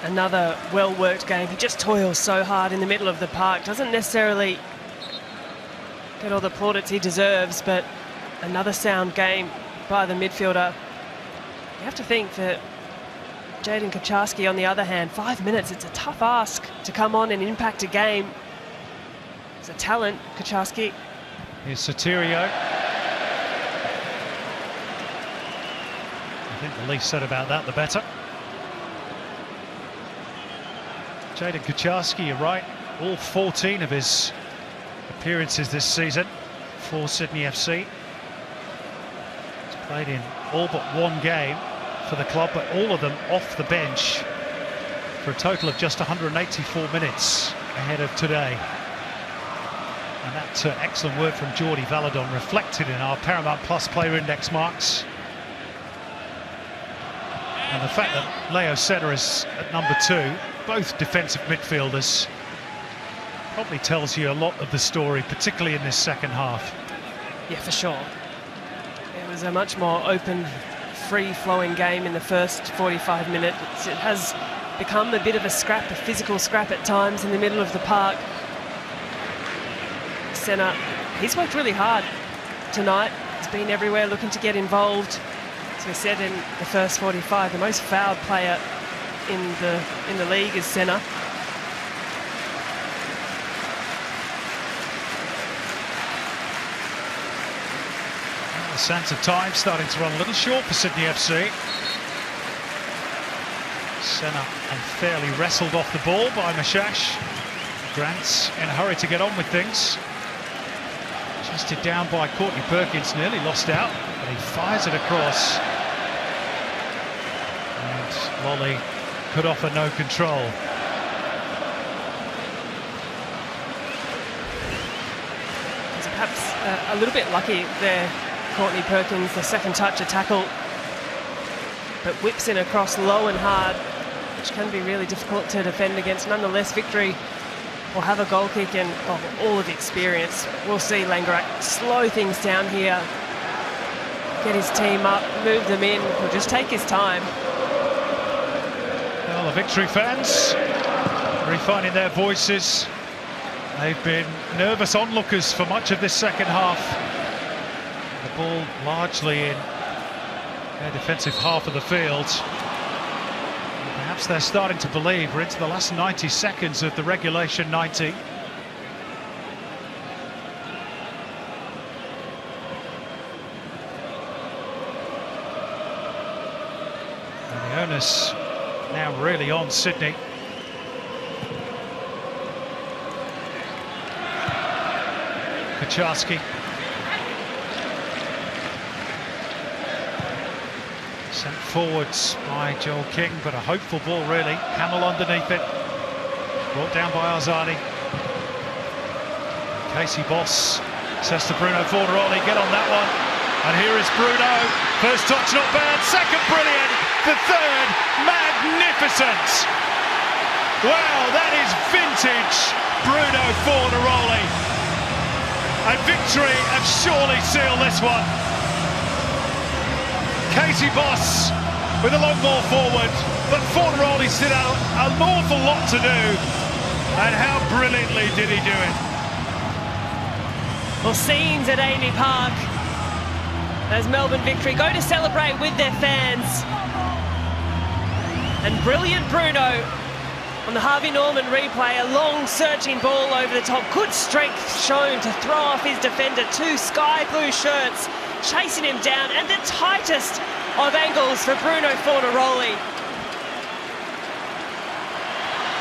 another well-worked game. He just toils so hard in the middle of the park. Doesn't necessarily get all the plaudits he deserves, but another sound game by the midfielder. You have to think that Jaden Kucharski, on the other hand, 5 minutes, it's a tough ask to come on and impact a game. He's a talent, Kucharski. Here's Sotirio. I think the least said about that, the better. Jaden Kucharski, you're right. All 14 of his appearances this season for Sydney FC. He's played in all but one game for the club, but all of them off the bench for a total of just 184 minutes ahead of today. And that excellent work from Jordi Valadon reflected in our Paramount Plus player index marks. And the fact that Leo Senna is at number 2, both defensive midfielders, probably tells you a lot of the story, particularly in this second half. Yeah, for sure. It was a much more open, free-flowing game in the first 45 minutes. It has become a bit of a scrap, a physical scrap at times in the middle of the park. Senna, he's worked really hard tonight. He's been everywhere looking to get involved. As we said in the first 45, the most fouled player in the league is Senna. The sense of time starting to run a little short for Sydney FC. Senna unfairly wrestled off the ball by Mashash. Grant's in a hurry to get on with things. Chested down by Courtney Perkins, nearly lost out, but he fires it across. And Lolley could offer no control. He's perhaps a little bit lucky there, Courtney Perkins, the second touch, a tackle, but whips in across low and hard, which can be really difficult to defend against. Nonetheless, Victory will have a goal kick, and all of the experience. We'll see Langerak slow things down here, get his team up, move them in. He'll just take his time. Well, the Victory fans refining their voices. They've been nervous onlookers for much of this second half. The ball largely in their defensive half of the field. Perhaps they're starting to believe we're into the last 90 seconds of the regulation 90. And the onus now really on Sydney. Kacharski. Sent forwards by Joel King, but a hopeful ball really. Hamill underneath it. Brought down by Arzani. Casey Boss says to Bruno Fornaroli, get on that one. And here is Bruno. First touch not bad, second brilliant, the third magnificent. Wow, that is vintage Bruno Fornaroli. And Victory have surely sealed this one. Casey Boss with a long ball forward, but Fornaroli still had an awful lot to do. And how brilliantly did he do it? Well, scenes at Amy Park as Melbourne Victory go to celebrate with their fans. And brilliant Bruno on the Harvey Norman replay, a long searching ball over the top. Good strength shown to throw off his defender. 2 sky blue shirts chasing him down, and the tightest of angles for Bruno Fornaroli.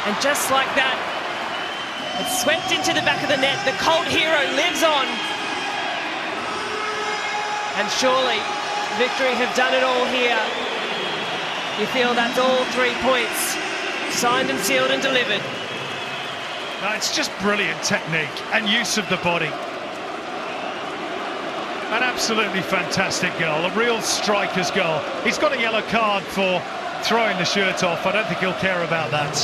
And just like that, it's swept into the back of the net. The cult hero lives on. And surely Victory have done it all here. You feel that's all 3 points signed and sealed and delivered. No, it's just brilliant technique and use of the body. An absolutely fantastic goal, a real striker's goal. He's got a yellow card for throwing the shirt off. I don't think he'll care about that.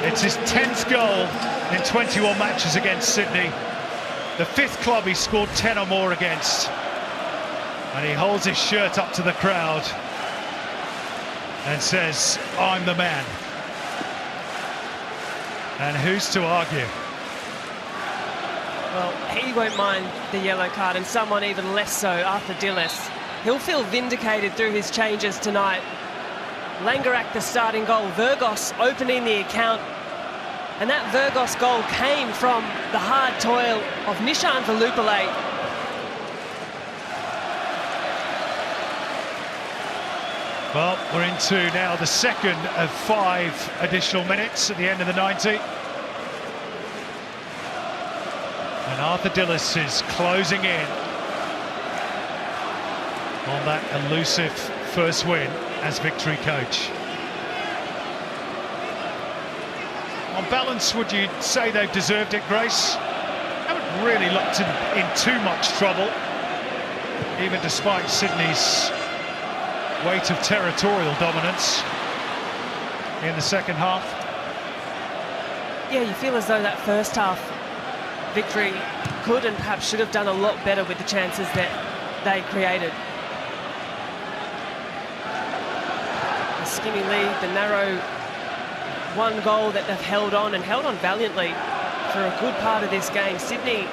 It's his 10th goal in 21 matches against Sydney. The 5th club he's scored 10 or more against. And he holds his shirt up to the crowd and says, I'm the man. And who's to argue? Well, he won't mind the yellow card, and someone even less so, Arthur Dillis. He'll feel vindicated through his changes tonight. Langerak, the starting goal. Vergos opening the account. And that Vergos goal came from the hard toil of Nishan Velupale. Well, we're into now the second of 5 additional minutes at the end of the 90. And Arthur Dillis is closing in on that elusive first win as victory coach. On balance, would you say they've deserved it, Grace? Haven't really looked in too much trouble, even despite Sydney's weight of territorial dominance in the second half. Yeah, you feel as though that first half victory could and perhaps should have done a lot better with the chances that they created. The skinny lead, the narrow one goal that they've held on valiantly for a good part of this game. Sydney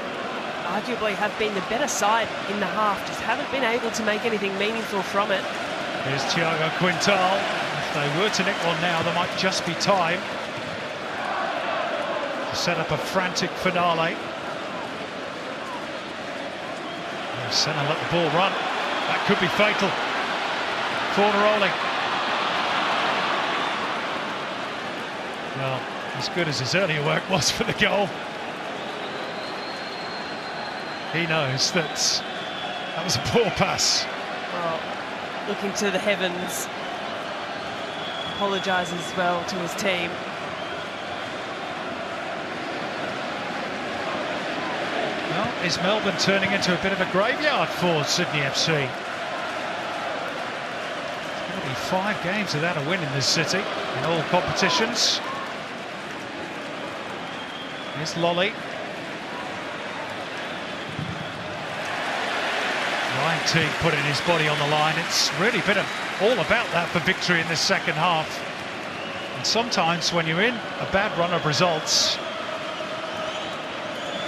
arguably have been the better side in the half, just haven't been able to make anything meaningful from it. Here's Thiago Quintal. If they were to nick one now, there might just be time to set up a frantic finale. Senna let the ball run. That could be fatal. Fornaroli. Well, as good as his earlier work was for the goal, he knows that that was a poor pass. Well, looking to the heavens, apologises as well to his team. Well, is Melbourne turning into a bit of a graveyard for Sydney FC? It's going to be 5 games without a win in this city in all competitions. Here's Lolley. Ryan Teague putting his body on the line. It's really been all about that for victory in this second half. And sometimes when you're in a bad run of results,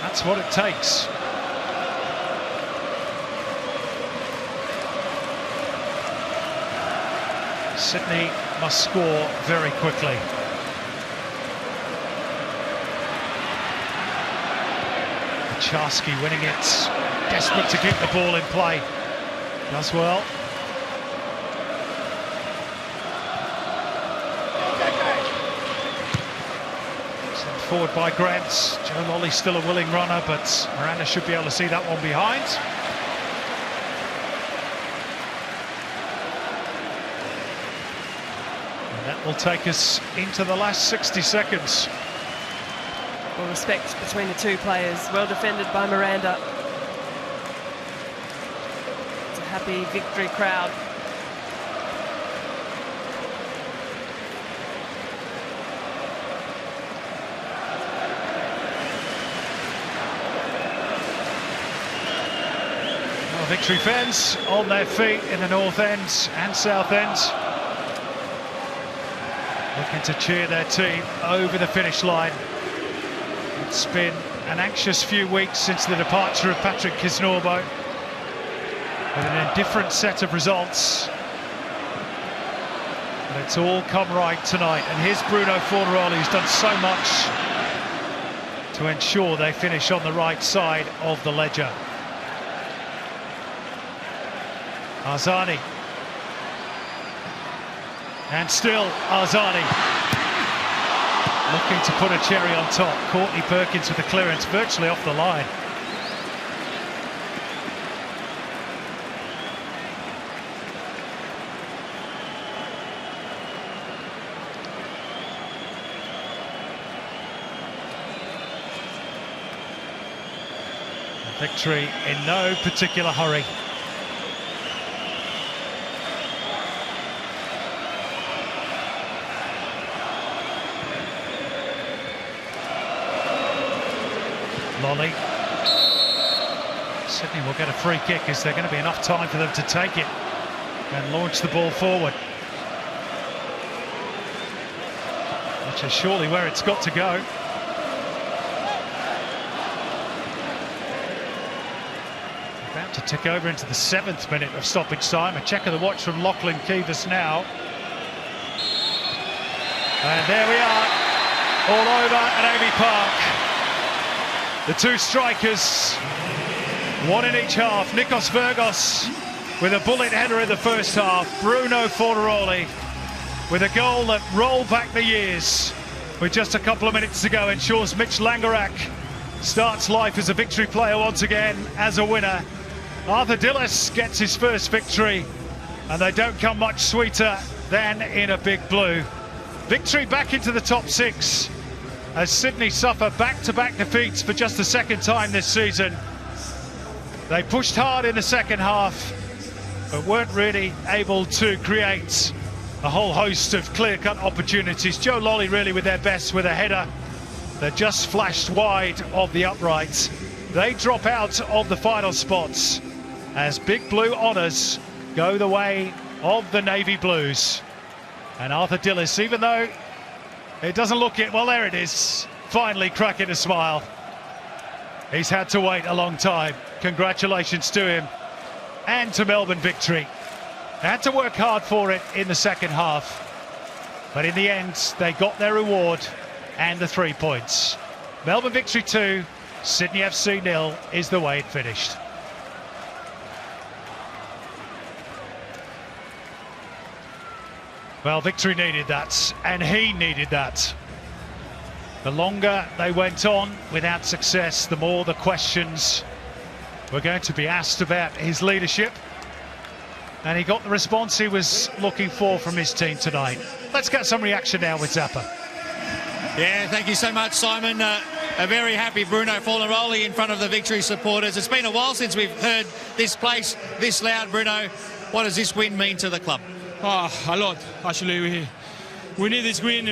that's what it takes. Sydney must score very quickly. Charski winning it, desperate to keep the ball in play. Does well. Sent forward by Grant. Joe Lolley still a willing runner, but Miranda should be able to see that one behind. And that will take us into the last 60 seconds. Well, respect between the two players. Well defended by Miranda. It's a happy victory crowd. Well, victory fans on their feet in the north end and south end, looking to cheer their team over the finish line. It's been an anxious few weeks since the departure of Patrick Kisnorbo, with an indifferent set of results. But it's all come right tonight, and here's Bruno Fornaroli, who's done so much to ensure they finish on the right side of the ledger. Arzani. And still Arzani. Looking to put a cherry on top. Courtney Perkins with the clearance virtually off the line. Victory in no particular hurry. Lolley. Sydney will get a free kick. Is there going to be enough time for them to take it and launch the ball forward? Which is surely where it's got to go. About to tick over into the 7th minute of stoppage time. A check of the watch from Lachlan Kivas now. And there we are, all over at Amy Park. The two strikers, one in each half. Nikos Vergos with a bullet header in the first half. Bruno Fornaroli with a goal that rolled back the years with just a couple of minutes to go ensures Mitch Langerak starts life as a victory player once again, as a winner. Arthur Dillis gets his first victory, and they don't come much sweeter than in a big blue. Victory back into the top 6 as Sydney suffer back-to-back defeats for just the second time this season. They pushed hard in the second half, but weren't really able to create a whole host of clear-cut opportunities. Joe Lolley really with their best with a header that just flashed wide of the upright. They drop out of the final spots as Big Blue honours go the way of the Navy Blues. And Arthur Dillis, even though it doesn't look it, well, there it is, finally cracking a smile. He's had to wait a long time. Congratulations to him and to Melbourne victory. They had to work hard for it in the second half, but in the end they got their reward and the 3 points. Melbourne victory 2, Sydney FC 0 is the way it finished. Well, victory needed that, and he needed that. The longer they went on without success, the more the questions were going to be asked about his leadership. And he got the response he was looking for from his team tonight. Let's get some reaction now with Zappa. Yeah, thank you so much, Simon. A very happy Bruno Fornaroli in front of the victory supporters. It's been a while since we've heard this place this loud, Bruno. What does this win mean to the club? A lot. Actually, we need this win.